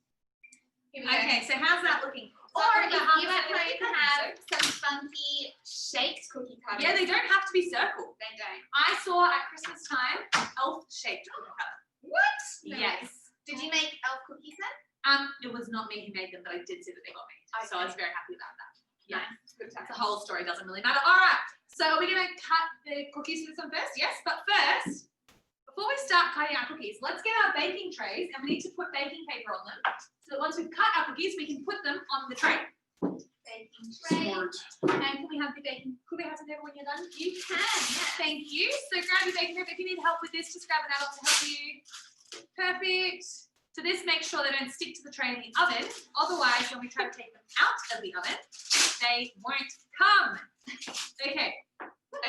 [SPEAKER 1] Here we go.
[SPEAKER 2] Okay, so how's that looking?
[SPEAKER 1] Or
[SPEAKER 2] Is
[SPEAKER 1] if
[SPEAKER 2] that about
[SPEAKER 1] you
[SPEAKER 2] half
[SPEAKER 1] at
[SPEAKER 2] a
[SPEAKER 1] home
[SPEAKER 2] second?
[SPEAKER 1] have some funky shaped cookie cutters.
[SPEAKER 2] Yeah, they don't have to be circle.
[SPEAKER 1] They don't.
[SPEAKER 2] I saw at Christmas time elf-shaped cookie cutter.
[SPEAKER 1] What?
[SPEAKER 2] Yes.
[SPEAKER 1] Did you make elf cookies then?
[SPEAKER 2] It was not me who made them, but I did see that they got made. So I was very happy about that. Yeah.
[SPEAKER 1] Nice. Good time.
[SPEAKER 2] The whole story doesn't really matter. All right. So are we going to cut the cookies for this one first? Yes. But first, before we start cutting our cookies, let's get our baking trays, and we need to put baking paper on them so that once we've cut our cookies, we can put them on the tray.
[SPEAKER 1] Baking tray.
[SPEAKER 2] And can we have the baking? Could we have some paper when you're done?
[SPEAKER 1] You can, yes.
[SPEAKER 2] Thank you. So grab your baking paper. If you need help with this, just grab an adult to help you. Perfect. So this makes sure they don't stick to the tray in the oven. Otherwise, when we try to take them out of the oven, they won't come. Okay.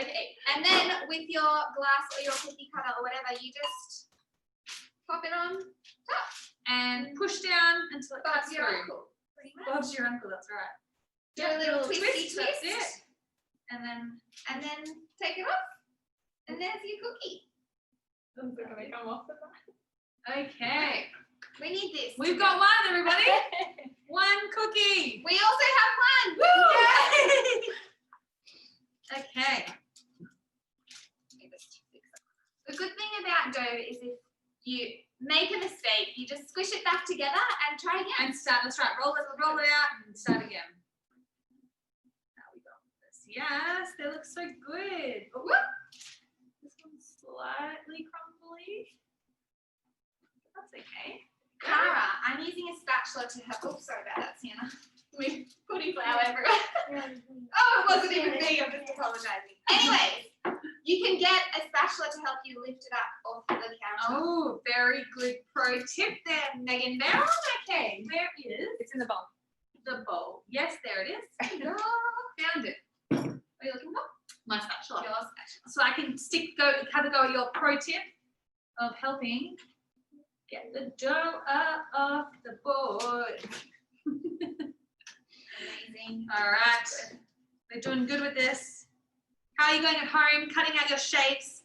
[SPEAKER 1] Okay. And then with your glass or your cookie cutter or whatever, you just pop it on top.
[SPEAKER 2] And push down until it cuts
[SPEAKER 1] Bob's your
[SPEAKER 2] through.
[SPEAKER 1] uncle. Pretty much.
[SPEAKER 2] Bob's your uncle, that's right.
[SPEAKER 1] Do a little twisty
[SPEAKER 2] That's
[SPEAKER 1] twist.
[SPEAKER 2] it. And then
[SPEAKER 1] And then take it off. And there's your cookie.
[SPEAKER 3] They come off the
[SPEAKER 2] okay.
[SPEAKER 1] We need this.
[SPEAKER 2] We've got one, everybody. One cookie.
[SPEAKER 1] We also have one.
[SPEAKER 2] Woo! Okay.
[SPEAKER 1] The good thing about dough is if you make a mistake, you just squish it back together and try again.
[SPEAKER 2] And start, that's right. Roll it out and start again. Now we got this. Yes, they look so good. Oh, whoop. This one's slightly crumbly. That's okay.
[SPEAKER 1] Cara, I'm using a spatula to help. Oh, sorry about that, Sienna. We're putting flour everywhere. Oh, it wasn't even me. I'm just apologizing. Anyways, you can get a spatula to help you lift it up off the counter.
[SPEAKER 2] Oh, the bowl. Yes, there it is. Found it. What are you looking for? My spatula.
[SPEAKER 1] Your spatula.
[SPEAKER 2] So I can have a go at your pro tip of helping get the dough up off the board.
[SPEAKER 1] Amazing.
[SPEAKER 2] All right. We're doing good with this. How are you going at home? Cutting out your shapes.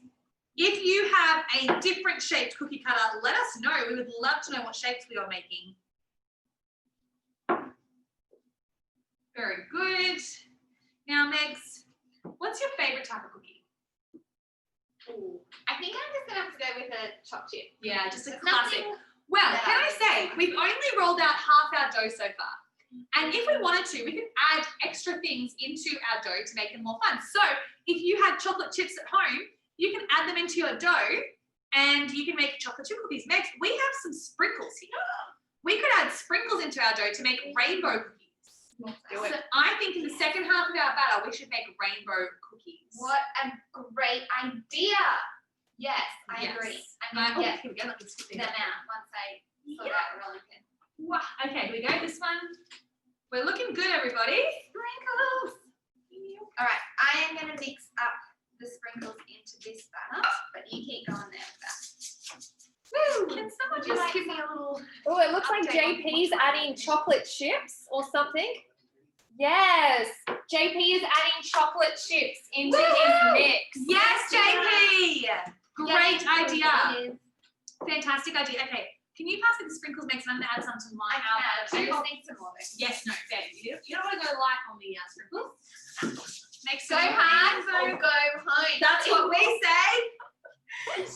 [SPEAKER 2] If you have a different shaped cookie cutter, let us know. We would love to know what shapes we are making. Very good. Now, Megs, what's your favorite type of cookie?
[SPEAKER 1] Ooh. I think I'm just gonna have to go with a chopped chip.
[SPEAKER 2] Yeah, just a
[SPEAKER 1] There's
[SPEAKER 2] classic.
[SPEAKER 1] nothing
[SPEAKER 2] Well,
[SPEAKER 1] that
[SPEAKER 2] can I
[SPEAKER 1] I
[SPEAKER 2] say,
[SPEAKER 1] like.
[SPEAKER 2] we've only rolled out half our dough so far. And if we wanted to, we could add extra things into our dough to make it more fun. So if you had chocolate chips at home, you can add them into your dough and you can make chocolate chip cookies. Megs, we have some sprinkles here. We could add sprinkles into our dough to make rainbow cookies.
[SPEAKER 1] Do
[SPEAKER 2] So I think in the second half of our batter, we should make rainbow cookies.
[SPEAKER 1] What a great idea. Yes, I
[SPEAKER 2] Yes.
[SPEAKER 1] agree. I'm gonna get
[SPEAKER 2] here we go. Let me stick
[SPEAKER 1] them out once I sort out the rolling pin.
[SPEAKER 2] Wow. Okay, here we go. This one. We're looking good, everybody.
[SPEAKER 1] Sprinkles. All right, I am gonna mix up the sprinkles into this batter, but you keep going there with that.
[SPEAKER 2] Woo! Can someone
[SPEAKER 1] Would you
[SPEAKER 2] just
[SPEAKER 1] like
[SPEAKER 2] give me a little?
[SPEAKER 3] Oh, it looks like
[SPEAKER 1] Update on
[SPEAKER 3] JP's
[SPEAKER 1] what's
[SPEAKER 3] adding
[SPEAKER 1] happening.
[SPEAKER 3] chocolate chips or something. Yes, JP is adding chocolate chips into his
[SPEAKER 2] Woohoo!
[SPEAKER 3] mix.
[SPEAKER 2] Yes, JP. Great
[SPEAKER 1] Yeah,
[SPEAKER 2] idea.
[SPEAKER 1] it is.
[SPEAKER 2] Fantastic idea. Okay, can you pass me the sprinkles next? I'm gonna add some to my
[SPEAKER 1] I
[SPEAKER 2] batter
[SPEAKER 1] can. I
[SPEAKER 2] too.
[SPEAKER 1] just need some more. though.
[SPEAKER 2] Yes, no, fair. You don't want to go light on the sprinkles. Make
[SPEAKER 1] Go hard or go home.
[SPEAKER 2] That's what we say.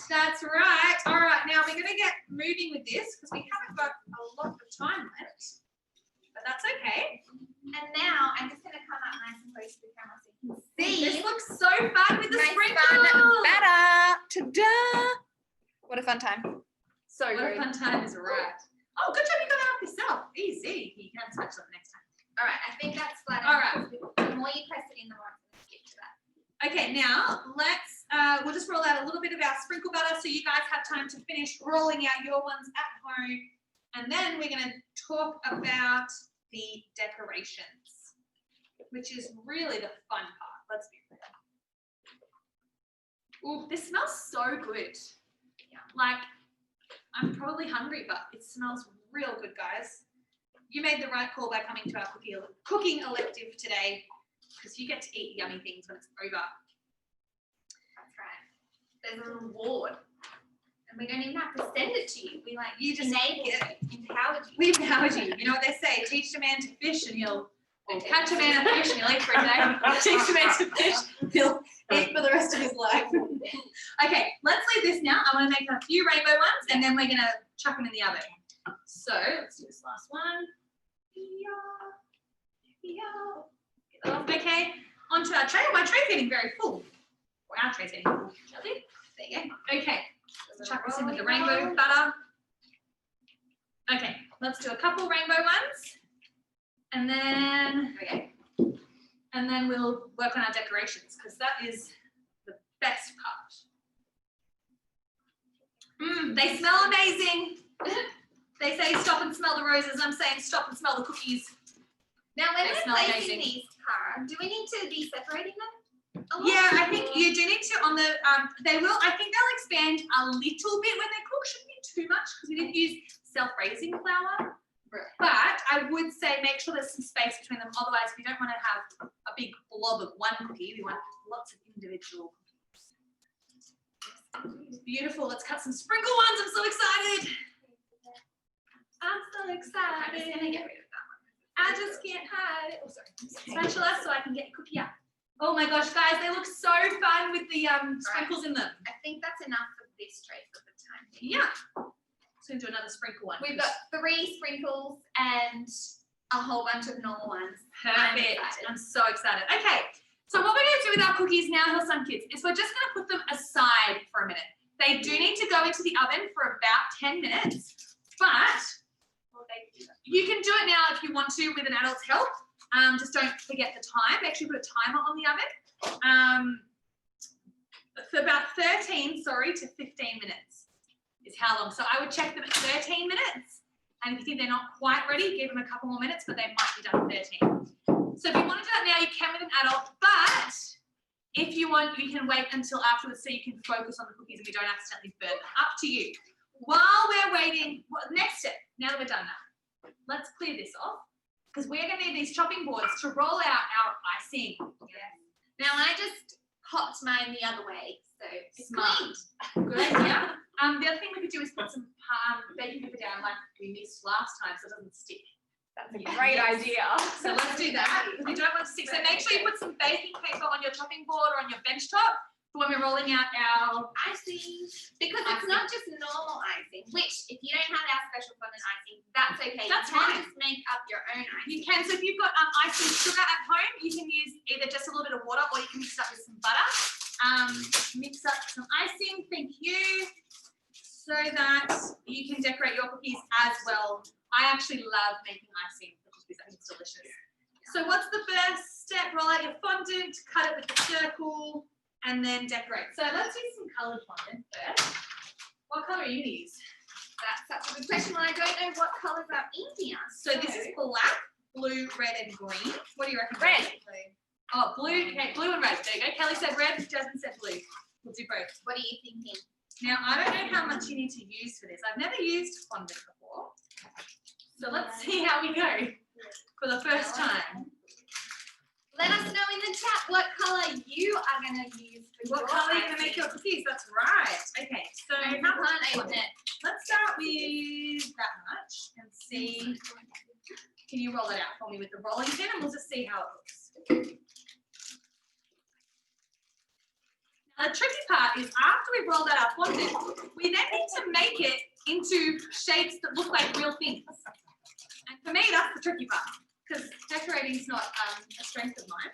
[SPEAKER 2] That's right. All right, now we're going to get moving with this because we haven't got a lot of time left. But that's okay.
[SPEAKER 1] And now I'm just gonna come up nice and close to the camera so you can see.
[SPEAKER 2] This looks so fun with the
[SPEAKER 1] Nice
[SPEAKER 2] sprinkles.
[SPEAKER 1] fun batter. Ta-da! What a fun time. So
[SPEAKER 2] What a
[SPEAKER 1] good.
[SPEAKER 2] fun time is right. Oh, good job you got that up yourself. Easy. You can touch that next time.
[SPEAKER 1] All right, I think that's flat.
[SPEAKER 2] All right.
[SPEAKER 1] The more you press it in, the more it's gonna skip to that.
[SPEAKER 2] Okay, now let's, we'll just roll out a little bit of our sprinkle butter so you guys have time to finish rolling out your ones at home. And then we're going to talk about the decorations, which is really the fun part. Let's be real. Ooh, this smells so good.
[SPEAKER 1] Yeah.
[SPEAKER 2] Like, I'm probably hungry, but it smells real good, guys. You made the right call by coming to our cooking elective today, because you get to eat yummy things when it's over.
[SPEAKER 1] That's right. There's a reward. And we don't even have to send it to you. We like
[SPEAKER 2] You just
[SPEAKER 1] enable
[SPEAKER 2] get
[SPEAKER 1] you, empowered you.
[SPEAKER 2] We empowered you. You know what they say, teach a man to fish and he'll catch a man a fish and he'll eat for a day. Teach a man to fish, he'll eat for the rest of his life. Okay, let's leave this now. I want to make a few rainbow ones and then we're going to chuck them in the oven. So let's do this last one. Get that off, okay. Onto our tray. My tray's getting very full. Or our tray's getting full. Chelsea? There you go. Okay, let's chuck this in with the rainbow butter. Okay, let's do a couple rainbow ones. And then, and then we'll work on our decorations because that is the best part. They smell amazing. They say stop and smell the roses. I'm saying stop and smell the cookies.
[SPEAKER 1] Now, when
[SPEAKER 2] They
[SPEAKER 1] we're
[SPEAKER 2] smell
[SPEAKER 1] placing
[SPEAKER 2] amazing.
[SPEAKER 1] these, Cara, do we need to be separating them? a lot?
[SPEAKER 2] Yeah, I think you do need to on the, they will, I think they'll expand a little bit when they cook. Shouldn't be too much because we didn't use self-raising flour.
[SPEAKER 1] Right.
[SPEAKER 2] But I would say make sure there's some space between them. Otherwise, we don't want to have a big blob of one cookie. We want lots of individual cookies. Beautiful. Let's cut some sprinkle ones. I'm so excited. I'm so
[SPEAKER 1] I'm just
[SPEAKER 2] excited.
[SPEAKER 1] gonna get rid of that one.
[SPEAKER 2] I just can't hide it. Oh, sorry. Spatula so I can get a cookie out. Oh my gosh, guys, they look so fun with the sprinkles in them.
[SPEAKER 1] I think that's enough for this tray for the time being.
[SPEAKER 2] Yeah. So do another sprinkle one.
[SPEAKER 1] We've got 3 sprinkles and a whole bunch of normal ones. I'm
[SPEAKER 2] Perfect.
[SPEAKER 1] excited.
[SPEAKER 2] I'm so excited. Okay, so what we're going to do with our cookies now, Hillsong Kids, is we're just going to put them aside for a minute. They do need to go into the oven for about 10 minutes, but you can do it now if you want to with an adult's help. Just don't forget the time. Make sure you put a timer on the oven. For about 13, to 15 minutes is how long. So I would check them at 13 minutes And if you think they're not quite ready, give them a couple more minutes, but they might be done in 13. So if you want to do that now, you can with an adult, but if you want, you can wait until afterwards so you can focus on the cookies and we don't accidentally burn them. Up to you. While we're waiting, next step, now that we're done that, let's clear this off because we're going to need these chopping boards to roll out our icing.
[SPEAKER 1] Yeah. Now I just popped mine the other way, so it's
[SPEAKER 2] Smart.
[SPEAKER 1] cleaned.
[SPEAKER 2] Good idea. The other thing we could do is put some baking paper down like we missed last time so it doesn't stick.
[SPEAKER 3] That's a great idea.
[SPEAKER 2] So let's do that because we don't want to stick. So make sure you put some baking paper on your chopping board or on your bench top for when we're rolling out our
[SPEAKER 1] Icing, because it's not just normal icing, which if you don't have our special fondant icing, that's okay.
[SPEAKER 2] That's
[SPEAKER 1] you can
[SPEAKER 2] fine.
[SPEAKER 1] just make up your own icing.
[SPEAKER 2] You can, so if you've got icing sugar at home, you can use either just a little bit of water or you can mix it up with some butter. Mix up some icing, thank you, so that you can decorate your cookies as well. I actually love making icing because I think it's delicious. So what's the first step? Roll out your fondant, cut it with a circle, and then decorate. So let's use some coloured fondant first. What colour are you going to use?
[SPEAKER 1] That's such a good question. Well, I don't know what colours are in here.
[SPEAKER 2] So this is black, blue, red, and green. What do you reckon?
[SPEAKER 3] Red.
[SPEAKER 2] Oh, blue. Okay, blue and red. There you go. Kelly said red. Jasmine said blue. We'll do both.
[SPEAKER 1] What are you thinking?
[SPEAKER 2] Now, I don't know how much you need to use for this. I've never used fondant before. So let's see how we go for the first time.
[SPEAKER 1] Let us know in the chat what colour you are going to use for
[SPEAKER 2] What
[SPEAKER 1] your
[SPEAKER 2] colour are you going to
[SPEAKER 1] icing.
[SPEAKER 2] make your cookies? That's right. Okay, so
[SPEAKER 1] I
[SPEAKER 2] how much?
[SPEAKER 1] can't open it.
[SPEAKER 2] Let's start with that much and see. Can you roll it out for me with the rolling pin and we'll just see how it looks. Now the tricky part is after we've rolled out our fondant, we then need to make it into shapes that look like real things. And for me, that's the tricky part because decorating is not a strength of mine.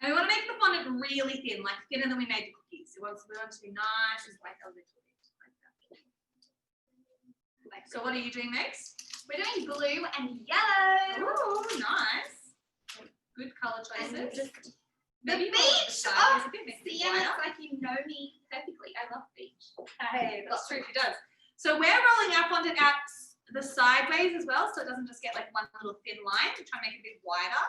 [SPEAKER 2] And we want to make the fondant really thin, like thinner than we made the cookies. We want it to be nice, just like a little bit like that. So what are you doing next?
[SPEAKER 1] We're doing blue and yellow.
[SPEAKER 2] Ooh, nice. Good colour choices.
[SPEAKER 1] And just
[SPEAKER 2] Maybe
[SPEAKER 1] the
[SPEAKER 2] roll it
[SPEAKER 1] beach.
[SPEAKER 2] sideways a bit, make it
[SPEAKER 1] Sienna,
[SPEAKER 2] wider.
[SPEAKER 1] it's like you know me perfectly. I love beach.
[SPEAKER 2] Hey, that's true, she does. So we're rolling our fondant out the sideways as well, so it doesn't just get like one little thin line. We're trying to make it a bit wider.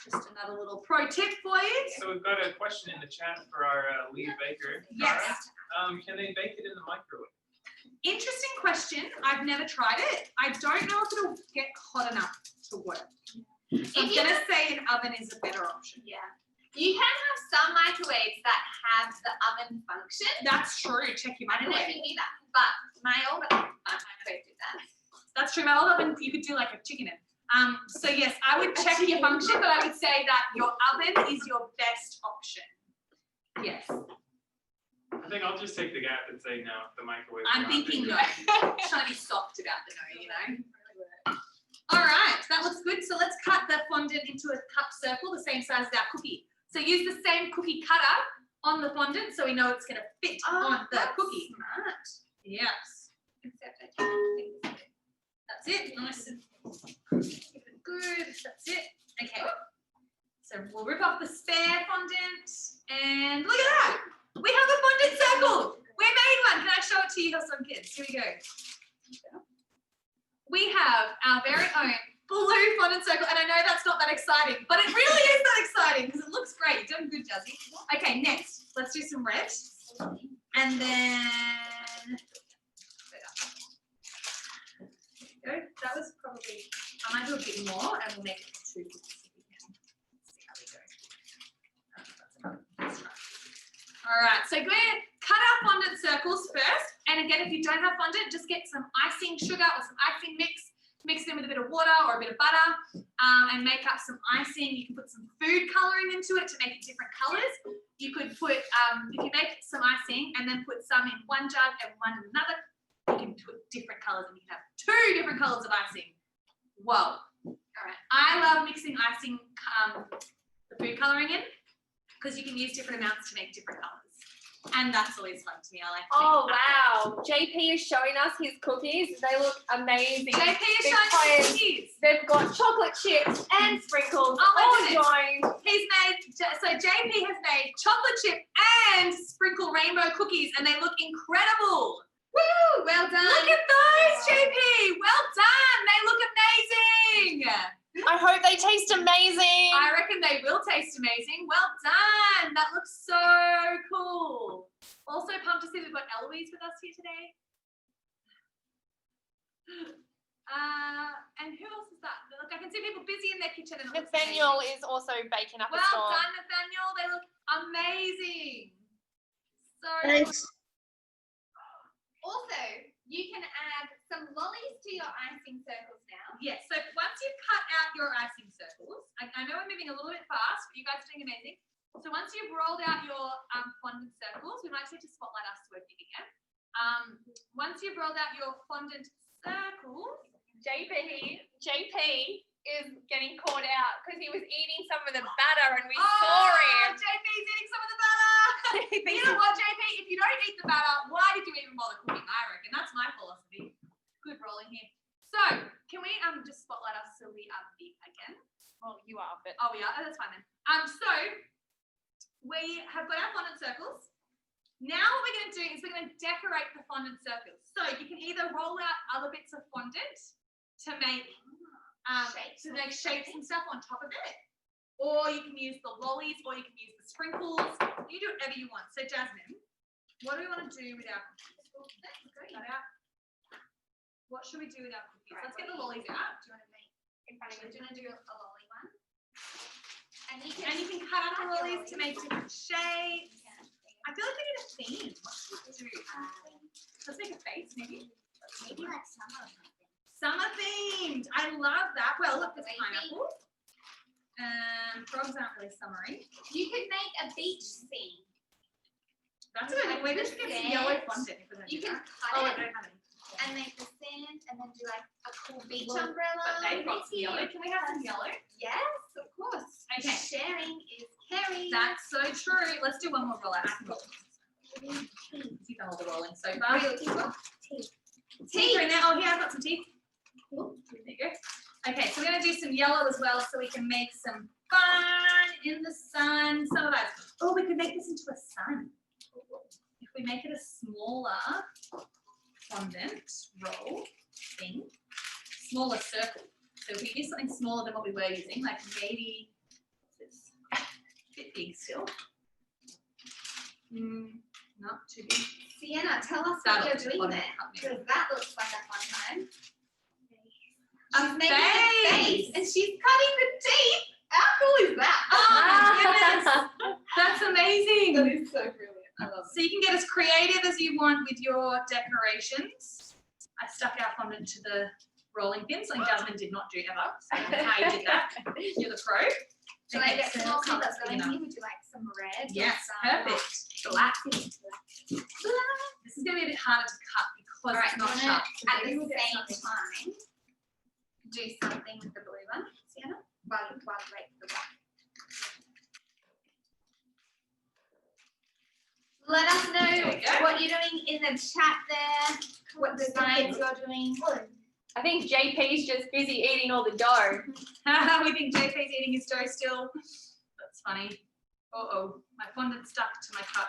[SPEAKER 2] Just another little pro tip for you.
[SPEAKER 5] So we've got a question in the chat for our lead baker.
[SPEAKER 2] Yes.
[SPEAKER 5] Tara. Can they bake it in the microwave?
[SPEAKER 2] Interesting question. I've never tried it. I don't know if it'll get hot enough to work. So I'm
[SPEAKER 1] If you
[SPEAKER 2] going to say an oven is a better option.
[SPEAKER 1] Yeah. You can have some microwaves that have the oven function.
[SPEAKER 2] That's true. Check your
[SPEAKER 1] I don't know if
[SPEAKER 2] microwave.
[SPEAKER 1] you knew that, but my old microwave did that.
[SPEAKER 2] That's true. My old oven, you could do like a chicken in. So yes, I would check your function, but I would say that your oven is your best option. Yes.
[SPEAKER 5] I think I'll just take the gap and say no. The microwave.
[SPEAKER 2] I'm
[SPEAKER 5] will not
[SPEAKER 2] thinking
[SPEAKER 5] bake
[SPEAKER 2] no.
[SPEAKER 5] it.
[SPEAKER 2] Trying to be soft about the no, you know. All right, that looks good. So let's cut the fondant into a cup circle, the same size as our cookie. So use the same cookie cutter on the fondant so we know it's going to fit on the cookie.
[SPEAKER 1] Smart.
[SPEAKER 2] Yes.
[SPEAKER 1] Except I can't think of it.
[SPEAKER 2] That's it. Nice and good. That's it. Okay. So we'll rip off the spare fondant and look at that. We have a fondant circle. We made one. Can I show it to you, Hillsong kids? Here we go. We have our very own blue fondant circle, and I know that's not that exciting, but it really is that exciting because it looks great. You're doing good, Jazzy. Okay, next, let's do some red, and then there you go. That was probably. I might do a bit more, and we'll make it 2 cookies if we can. Let's see how we go. That's enough. All right, so go ahead, cut our fondant circles first. And again, if you don't have fondant, just get some icing sugar or some icing mix, mix it in with a bit of water or a bit of butter, and make up some icing. You can put some food coloring into it to make it different colors. You could put, if you make some icing and then put some in one jug and one in another, you can put different colors and you can have 2 different colors of icing. Whoa. All right. I love mixing icing, the food coloring in, because you can use different amounts to make different colors. And that's always fun to me. I like to
[SPEAKER 3] Oh,
[SPEAKER 2] make that.
[SPEAKER 3] wow. JP is showing us his cookies. They look amazing.
[SPEAKER 2] JP is showing
[SPEAKER 3] Because
[SPEAKER 2] us cookies.
[SPEAKER 3] They've got chocolate chips and sprinkles
[SPEAKER 2] Oh my
[SPEAKER 3] all
[SPEAKER 2] goodness.
[SPEAKER 3] joined.
[SPEAKER 2] He's made, so JP has made chocolate chip and sprinkle rainbow cookies, and they look incredible.
[SPEAKER 1] Woo! Well done.
[SPEAKER 2] Look at those, JP. Well done. They look amazing.
[SPEAKER 3] I hope they taste amazing.
[SPEAKER 2] I reckon they will taste amazing. Well done. That looks so cool. Also pumped to see we've got Eloise with us here today. And who else is that? Look, I can see people busy in their kitchen. And it looks
[SPEAKER 3] Nathaniel
[SPEAKER 2] amazing.
[SPEAKER 3] is also baking up a
[SPEAKER 2] Well
[SPEAKER 3] storm.
[SPEAKER 2] done, Nathaniel. They look amazing. So
[SPEAKER 4] Thanks.
[SPEAKER 1] Also, you can add some lollies to your icing circles now.
[SPEAKER 2] yes, so once you've cut out your icing circles, I know I'm moving a little bit fast, but you guys are doing amazing. So once you've rolled out your fondant circles, we might just need to spotlight us swerving again. Once you've rolled out your fondant circles,
[SPEAKER 3] JP is getting caught out because he was eating some of the batter and we saw him.
[SPEAKER 2] JP's eating some of the batter. You know what, JP? If you don't eat the batter, why did you even bother cooking? I reckon that's my philosophy. Good rolling here. So, can we just spotlight us so we are big again?
[SPEAKER 3] Well, you are, but
[SPEAKER 2] Oh, we are. Oh, that's fine then. So we have got our fondant circles. Now what we're going to do is we're going to decorate the fondant circles. So you can either roll out other bits of fondant to make shapes and stuff on top of it, or you can use the lollies, or you can use the sprinkles. You do whatever you want. So Jasmine, what do we want to do with our cookies? Cut out. What should we do with our cookies?
[SPEAKER 1] Right,
[SPEAKER 2] Let's get the lollies out.
[SPEAKER 1] Do you want to make in front of you? Do you want to do a lolly one?
[SPEAKER 2] And you can cut out the lollies to make different shapes. I feel like we need a theme. What should we do? Let's make a face, maybe.
[SPEAKER 4] Maybe like summer or something.
[SPEAKER 2] Summer themed. I love that. Well, look, there's pineapple. Frogs aren't really summery.
[SPEAKER 1] You could make a beach scene.
[SPEAKER 2] That's a good idea. Maybe we should get some yellow fondant if we're going to
[SPEAKER 1] You
[SPEAKER 2] do
[SPEAKER 1] can
[SPEAKER 2] that.
[SPEAKER 1] cut
[SPEAKER 2] Oh, I
[SPEAKER 1] it
[SPEAKER 2] don't have any.
[SPEAKER 1] and make the sand and then do like a cool beach
[SPEAKER 2] Well,
[SPEAKER 1] umbrella.
[SPEAKER 2] But they've got some yellow. Can we have some yellow?
[SPEAKER 1] Yes, of course.
[SPEAKER 2] Okay.
[SPEAKER 1] Sharing is caring.
[SPEAKER 2] That's so true. Let's do one more roll out. I can roll. You've done all the rolling so far. Tea right now. Oh, here, I've got some tea. There you go. Okay, so we're going to do some yellow as well so we can make some fun in the sun. Some of us. Oh, we could make this into a sun. If we make it a smaller fondant roll thing, smaller circle. So if we use something smaller than what we were using, like maybe this, a bit big still. Not too big.
[SPEAKER 1] Sienna, tell us
[SPEAKER 2] That'll
[SPEAKER 1] what you're doing
[SPEAKER 2] fun
[SPEAKER 1] there.
[SPEAKER 2] cut me.
[SPEAKER 1] Because that looks like a fun time.
[SPEAKER 2] A
[SPEAKER 1] She's making a
[SPEAKER 2] face.
[SPEAKER 1] face and she's cutting the teeth. How cool is that?
[SPEAKER 2] Oh my goodness. That's amazing.
[SPEAKER 1] That is so brilliant. I love
[SPEAKER 2] So you can get as creative as you want with your decorations. I stuck our fondant to the rolling pin, something Jasmine did not do ever. So I don't know how you did that. You're the pro.
[SPEAKER 1] Should I get
[SPEAKER 2] so
[SPEAKER 1] some more
[SPEAKER 2] that's not
[SPEAKER 1] colours
[SPEAKER 2] big
[SPEAKER 1] going
[SPEAKER 2] enough.
[SPEAKER 1] here? Would you like some red? or
[SPEAKER 2] Yes,
[SPEAKER 1] some
[SPEAKER 2] perfect.
[SPEAKER 1] black?
[SPEAKER 2] This is going to be a bit harder to cut because
[SPEAKER 1] All right,
[SPEAKER 2] it's not
[SPEAKER 1] you
[SPEAKER 2] sharp.
[SPEAKER 1] wanna,
[SPEAKER 2] So
[SPEAKER 1] at
[SPEAKER 2] maybe
[SPEAKER 1] the
[SPEAKER 2] we'll get
[SPEAKER 1] same
[SPEAKER 2] something-
[SPEAKER 1] time, do something with the blue one, Sienna, while you wait for the black. Let us
[SPEAKER 2] There we
[SPEAKER 1] know
[SPEAKER 2] go.
[SPEAKER 1] what you're doing in the chat there, what designs you're doing.
[SPEAKER 3] I think JP's just busy eating all the dough.
[SPEAKER 2] We think JP's eating his dough still. That's funny. Uh-oh, my fondant stuck to my cup.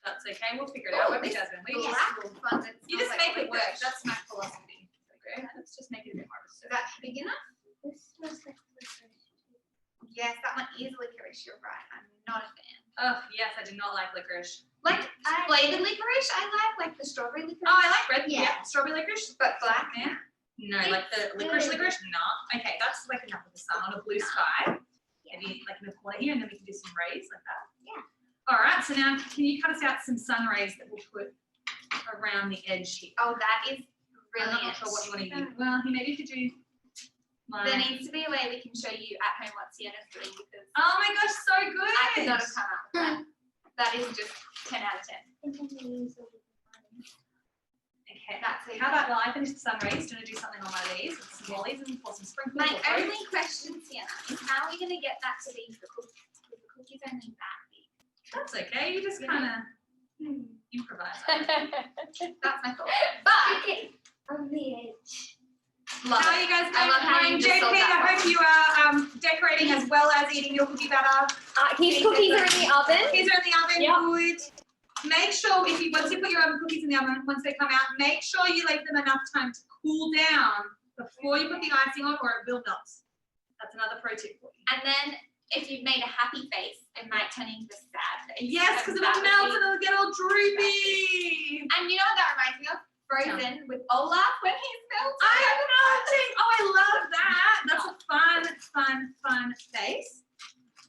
[SPEAKER 2] That's okay, we'll figure it out. Won't we, Jasmine? We just
[SPEAKER 1] Black
[SPEAKER 2] will-
[SPEAKER 1] one that
[SPEAKER 2] You just
[SPEAKER 1] smells like
[SPEAKER 2] make it work.
[SPEAKER 1] licorice.
[SPEAKER 2] That's my philosophy. Okay, let's just make it a bit more of a
[SPEAKER 1] Is
[SPEAKER 2] circle.
[SPEAKER 1] that big enough?
[SPEAKER 4] This smells like licorice.
[SPEAKER 1] Yes, that one is licorice, you're right. I'm not a fan.
[SPEAKER 2] Oh, yes, I do not like licorice.
[SPEAKER 1] Like flavored licorice, I like the strawberry licorice.
[SPEAKER 2] Oh, I like red.
[SPEAKER 1] Yeah.
[SPEAKER 2] Yeah. Strawberry licorice.
[SPEAKER 1] But black,
[SPEAKER 2] Yeah. No, like the licorice,
[SPEAKER 4] good.
[SPEAKER 2] licorice? No. Okay, that's like enough of the sun on a blue sky. Maybe like in the corner here, and then we can do some rays like that.
[SPEAKER 4] Yeah.
[SPEAKER 2] All right, so now can you cut us out some sun rays that we'll put around the edge here?
[SPEAKER 1] Oh, that is
[SPEAKER 2] I'm
[SPEAKER 1] brilliant.
[SPEAKER 2] not sure what you want to use. Well, maybe you could do like...
[SPEAKER 1] There needs to be a way we can show you at home what Sienna's doing because
[SPEAKER 2] Oh my gosh, so good.
[SPEAKER 1] I could not have come up with that. That is just 10 out of 10.
[SPEAKER 2] Okay,
[SPEAKER 1] That's it.
[SPEAKER 2] how about, well, I finished the sun rays. Do you want to do something on one of these with some lollies and pour some sprinkles?
[SPEAKER 1] My
[SPEAKER 2] or both?
[SPEAKER 1] only question, Sienna, is how are we going to get that to be the cookies? Because the cookies only that big.
[SPEAKER 2] That's okay. You just kind of improvise.
[SPEAKER 1] That's my thought. But
[SPEAKER 4] On the edge.
[SPEAKER 1] love
[SPEAKER 2] How are
[SPEAKER 1] it.
[SPEAKER 2] you guys
[SPEAKER 1] I love how
[SPEAKER 2] doing?
[SPEAKER 1] you just
[SPEAKER 2] JP,
[SPEAKER 1] sold that
[SPEAKER 2] I hope you are decorating as well as eating your cookie batter.
[SPEAKER 3] His cookies are in the oven.
[SPEAKER 2] These are in the oven.
[SPEAKER 3] Yep.
[SPEAKER 2] Good. Make sure once you put your oven cookies in the oven, once they come out, make sure you leave them enough time to cool down before you put the icing on, or it will melt. That's another pro tip for you.
[SPEAKER 1] And then if you've made a happy face, it might turn into a sad face.
[SPEAKER 2] Yes, because it'll melt and it'll get all droopy.
[SPEAKER 1] And you know what that reminds me of? Frozen with Olaf when he's melting.
[SPEAKER 2] I'm melting. Oh, I love that. That's a fun face.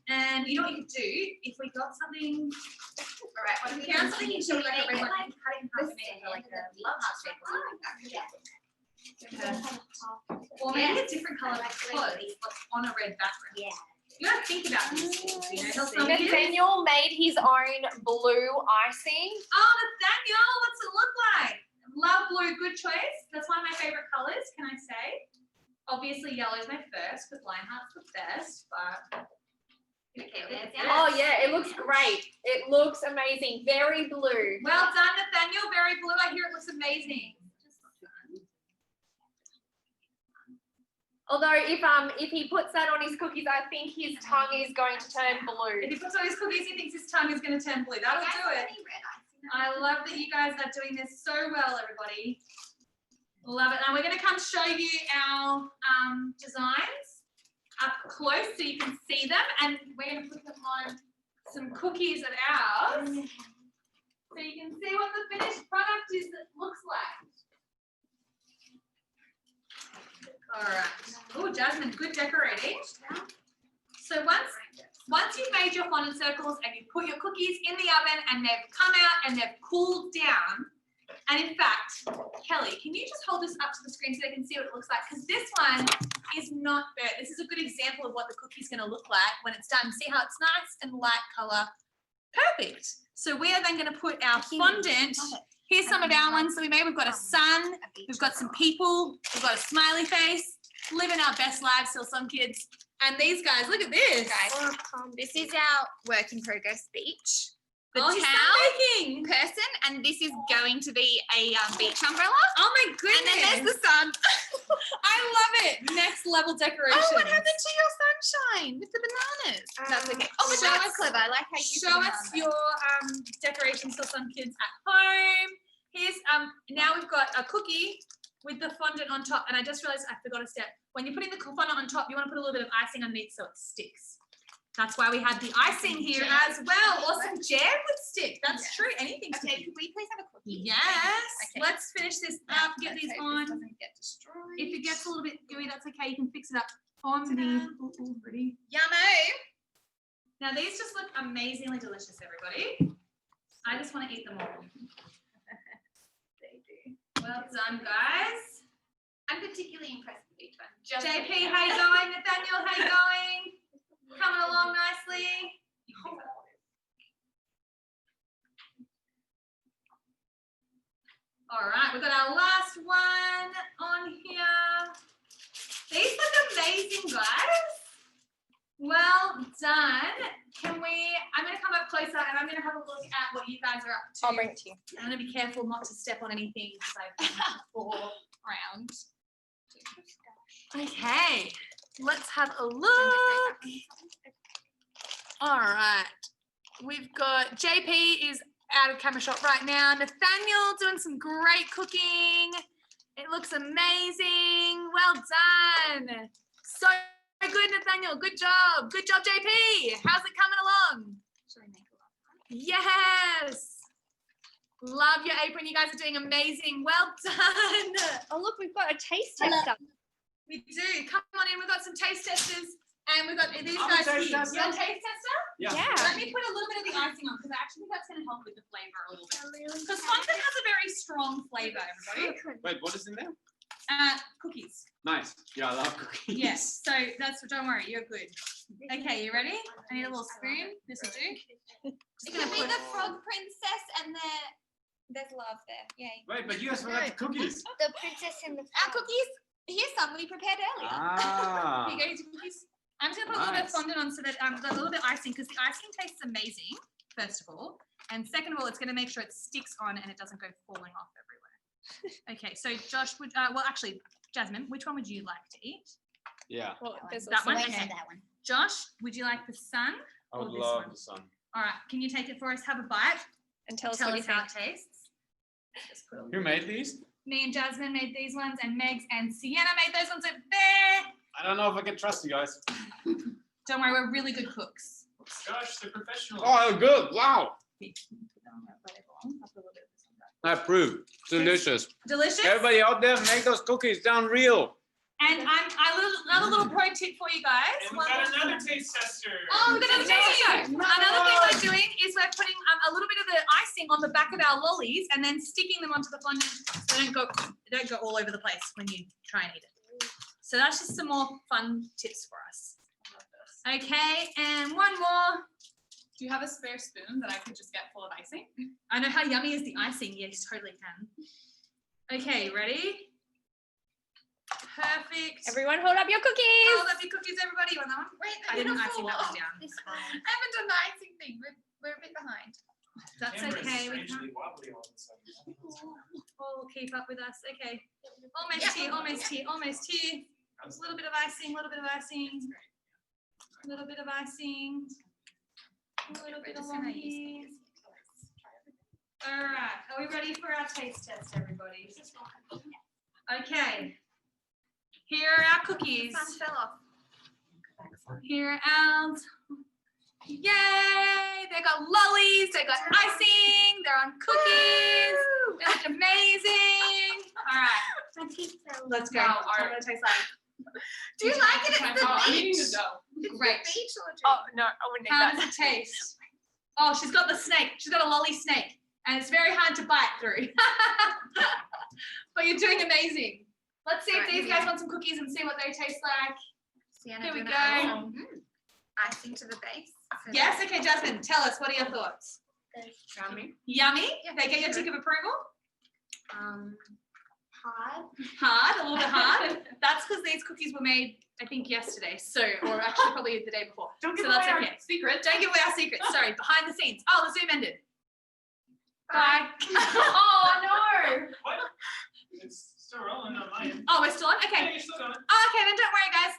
[SPEAKER 2] And you know what you could do if we got something.
[SPEAKER 1] All right, what
[SPEAKER 2] If
[SPEAKER 1] do
[SPEAKER 2] we found something you should like a red one,
[SPEAKER 1] like
[SPEAKER 2] you cut it in half and make it like a love heart shape or something. Or maybe a different color because it's on a red background.
[SPEAKER 4] Yeah.
[SPEAKER 2] You gotta think about this. You know, some kids-
[SPEAKER 3] Nathaniel made his own blue icing.
[SPEAKER 2] Oh, Nathaniel, what's it look like? Love blue, good choice. That's one of my favorite colors, can I say? Obviously, yellow is my first, because Lionheart's the best, but.
[SPEAKER 1] Okay, there's
[SPEAKER 3] Oh yeah, it looks great. It looks amazing. Very blue.
[SPEAKER 2] Well done, Nathaniel. Very blue. I hear it looks amazing.
[SPEAKER 3] Although if he puts that on his cookies, I think his tongue is going to turn blue.
[SPEAKER 2] If he puts on his cookies, he thinks his tongue is going to turn blue. That'll do it. I love that you guys are doing this so well, everybody. Love it. And we're going to come show you our designs up close so you can see them. And we're going to put them on some cookies of ours so you can see what the finished product looks like. All right. Oh, Jasmine, good decorating. So once you've made your fondant circles and you put your cookies in the oven and they've come out and they've cooled down, and in fact, Kelly, can you just hold this up to the screen so they can see what it looks like? Because this one is not burnt. This is a good example of what the cookie's going to look like when it's done. See how it's nice and light color? Perfect. So we are then going to put our fondant. Here's some of our ones that we made. We've got a sun, we've got some people, we've got a smiley face, living our best lives, Hillsong kids. And these guys, look at this.
[SPEAKER 1] Guys, this is our work in progress beach. The
[SPEAKER 2] he's
[SPEAKER 1] towel
[SPEAKER 2] sunbaking.
[SPEAKER 1] person, and this is going to be a beach umbrella.
[SPEAKER 2] Oh my goodness.
[SPEAKER 1] And then there's the sun.
[SPEAKER 2] I love it. Next level decoration.
[SPEAKER 1] Oh, what happened to your sunshine with the bananas? That's okay. Oh, but
[SPEAKER 2] show
[SPEAKER 1] that was
[SPEAKER 2] us-
[SPEAKER 1] clever. I like how you
[SPEAKER 2] Show us your decorations for some kids at home. Here's now we've got a cookie with the fondant on top, and I just realized I forgot a step. When you're putting the fondant on top, you want to put a little bit of icing underneath so it sticks. That's why we had the icing here as well, or some jam would stick. That's true. Anything
[SPEAKER 1] Okay,
[SPEAKER 2] sticky.
[SPEAKER 1] could we please have a cookie?
[SPEAKER 2] Yes.
[SPEAKER 1] Okay.
[SPEAKER 2] Let's finish this up. Get
[SPEAKER 1] Let's
[SPEAKER 2] these
[SPEAKER 1] hope
[SPEAKER 2] on.
[SPEAKER 1] this doesn't get destroyed.
[SPEAKER 2] If it gets a little bit gooey, that's okay. You can fix it up on the. Ooh, ready?
[SPEAKER 1] Yummo.
[SPEAKER 2] Now these just look amazingly delicious, everybody. I just want to eat them all.
[SPEAKER 1] They do.
[SPEAKER 2] Well done, guys.
[SPEAKER 1] I'm particularly impressed with each one. Just
[SPEAKER 2] JP, how you going? Nathaniel, how you going? Coming along nicely. All right, we've got our last one on here. These look amazing, guys. Well done. I'm going to come up closer and I'm going to have a look at what you guys are up to.
[SPEAKER 3] I'll bring it to you.
[SPEAKER 2] I'm going to be careful not to step on anything because I've been before round. Okay, let's have a look. All right, we've got JP is out of camera shot right now. Nathaniel doing some great cooking. It looks amazing. Well done. So good, Nathaniel. Good job. Good job, JP. How's it coming along?
[SPEAKER 1] Should I make a lot?
[SPEAKER 2] Yes. Love your apron. You guys are doing amazing. Well done.
[SPEAKER 3] Oh look, we've got a taste
[SPEAKER 4] Hello.
[SPEAKER 3] tester.
[SPEAKER 2] We do. Come on in. We've got some taste testers. And we've got these
[SPEAKER 5] I'm a
[SPEAKER 2] guys
[SPEAKER 5] taste
[SPEAKER 2] here.
[SPEAKER 5] tester.
[SPEAKER 2] You're a taste tester?
[SPEAKER 5] Yeah.
[SPEAKER 2] Let me put a little bit of the icing on because I actually think that's going to help with the flavor a little bit. Because fondant has a very strong flavor, everybody.
[SPEAKER 5] Wait, what is in there?
[SPEAKER 2] Cookies.
[SPEAKER 5] Nice. Yeah, I love cookies.
[SPEAKER 2] Yes. So don't worry, you're good. Okay, you ready? I need a little spoon. This will do. Just
[SPEAKER 1] Give
[SPEAKER 2] gonna
[SPEAKER 1] me
[SPEAKER 2] put.
[SPEAKER 1] the frog princess and there's love there. Yay.
[SPEAKER 5] Wait, but you guys forgot the cookies.
[SPEAKER 4] The princess and the
[SPEAKER 1] Our cookies. Here's some we prepared earlier.
[SPEAKER 5] Ah.
[SPEAKER 2] Here you go, your cookies. I'm just gonna put a little bit of
[SPEAKER 5] Nice.
[SPEAKER 2] fondant on so that a little bit icing because the icing tastes amazing. First of all, and second of all, it's gonna make sure it sticks on and it doesn't go falling off everywhere. Okay, so Josh would. Well, actually, Jasmine, which one would you like to eat?
[SPEAKER 5] Yeah,
[SPEAKER 3] Well, there's
[SPEAKER 2] That
[SPEAKER 3] also
[SPEAKER 2] one?
[SPEAKER 4] I
[SPEAKER 2] Okay.
[SPEAKER 4] know that one.
[SPEAKER 2] Josh, would you like the sun?
[SPEAKER 5] I
[SPEAKER 2] Or
[SPEAKER 5] would
[SPEAKER 2] this
[SPEAKER 5] love
[SPEAKER 2] one?
[SPEAKER 5] the sun.
[SPEAKER 2] All right, can you take it for us? Have a bite.
[SPEAKER 3] And tell us
[SPEAKER 2] Tell
[SPEAKER 3] what you
[SPEAKER 2] us how
[SPEAKER 3] think.
[SPEAKER 2] it tastes. Just put a
[SPEAKER 5] Who made these?
[SPEAKER 2] Me and Jasmine made these ones, and Megs and Sienna made those ones over there.
[SPEAKER 5] I don't know if I can trust you guys.
[SPEAKER 2] Don't worry, we're really good cooks.
[SPEAKER 5] Gosh, they're professionals.
[SPEAKER 6] Oh, good. Wow. I approve. Delicious.
[SPEAKER 2] Delicious.
[SPEAKER 6] Everybody out there, make those cookies sound real.
[SPEAKER 2] And another little pro tip for you guys.
[SPEAKER 5] And we've got another taste tester.
[SPEAKER 2] Oh, we've got another taste tester. Another thing we're doing is we're putting a little bit of the icing on the back of our lollies and then sticking them onto the fondant so they don't go all over the place when you try and eat it. So that's just some more fun tips for us. Okay, and one more.
[SPEAKER 7] Do you have a spare spoon that I could just get full of icing?
[SPEAKER 2] I know how yummy is the icing. Yes, totally can. Okay, ready? Perfect.
[SPEAKER 3] Everyone hold up your cookies.
[SPEAKER 2] Hold up your cookies, everybody. You want that one?
[SPEAKER 1] Wait,
[SPEAKER 2] I didn't icing that one down.
[SPEAKER 4] This one.
[SPEAKER 1] I haven't done the icing thing. We're a bit behind.
[SPEAKER 2] That's
[SPEAKER 5] Camera's
[SPEAKER 2] okay. We
[SPEAKER 5] strangely
[SPEAKER 2] can
[SPEAKER 5] wobbly all of a sudden.
[SPEAKER 2] all keep up with us. Okay. Almost here, almost here, almost here. A little bit of icing, a little bit of icing. A little bit of icing. A little bit along here. All right. Are we ready for our taste test, everybody? Okay. Here are our cookies.
[SPEAKER 1] Some fell off.
[SPEAKER 2] Here are ours. Yay! They got lollies, they got icing, they're on cookies. They look amazing. All right, let's go.
[SPEAKER 7] Wow,
[SPEAKER 2] What do it taste like?
[SPEAKER 1] Do you like it? It's the
[SPEAKER 7] Oh, I'm eating
[SPEAKER 1] beach.
[SPEAKER 7] the dough.
[SPEAKER 1] It's
[SPEAKER 2] Great.
[SPEAKER 1] the beach or
[SPEAKER 3] Oh, no, I wouldn't eat
[SPEAKER 2] How
[SPEAKER 3] that.
[SPEAKER 2] does it taste? Oh, she's got the snake. She's got a lolly snake, and it's very hard to bite through. But you're doing amazing. Let's see if
[SPEAKER 1] Right,
[SPEAKER 2] these
[SPEAKER 1] here
[SPEAKER 2] guys
[SPEAKER 1] we
[SPEAKER 2] want some cookies and see what they taste like.
[SPEAKER 1] Sienna,
[SPEAKER 2] Here we
[SPEAKER 1] do
[SPEAKER 2] go.
[SPEAKER 1] you wanna add icing to the base. So
[SPEAKER 2] Yes, okay, Jasmine, tell us, what are your thoughts?
[SPEAKER 4] Yummy.
[SPEAKER 2] Yummy?
[SPEAKER 1] Yeah,
[SPEAKER 2] They get your tick of approval?
[SPEAKER 4] Hard.
[SPEAKER 2] Hard, a little bit hard. That's because these cookies were made, I think, yesterday. So, or actually probably the day before.
[SPEAKER 7] Don't
[SPEAKER 2] So
[SPEAKER 7] give
[SPEAKER 2] that's
[SPEAKER 7] away our
[SPEAKER 2] okay.
[SPEAKER 7] secret.
[SPEAKER 2] Don't give away our secrets. Sorry, behind the scenes. Oh, the Zoom ended. Bye.
[SPEAKER 3] Oh, no.
[SPEAKER 5] What? It's still rolling on mine.
[SPEAKER 2] Oh, we're still on?
[SPEAKER 5] Yeah,
[SPEAKER 2] Okay.
[SPEAKER 5] you're still going.
[SPEAKER 2] Oh, okay, then don't worry, guys.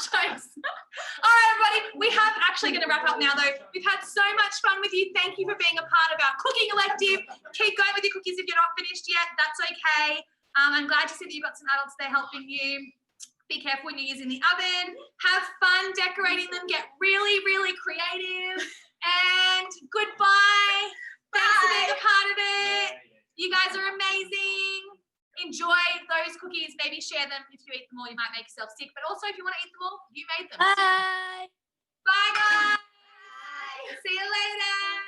[SPEAKER 2] Jokes. All right, everybody. We have actually going to wrap up now, though. We've had so much fun with you. Thank you for being a part of our cooking elective. Keep going with your cookies if you're not finished yet. That's okay. I'm glad to see that you've got some adults there helping you. Be careful when you're using the oven. Have fun decorating them. Get really, really creative. And goodbye. Thanks for being a part of it. You guys are amazing. Enjoy those cookies. Maybe share them. If you eat them all, you might make yourself sick. But also, if you want to eat them all, you made them.
[SPEAKER 3] Bye.
[SPEAKER 2] Bye, guys. See you later.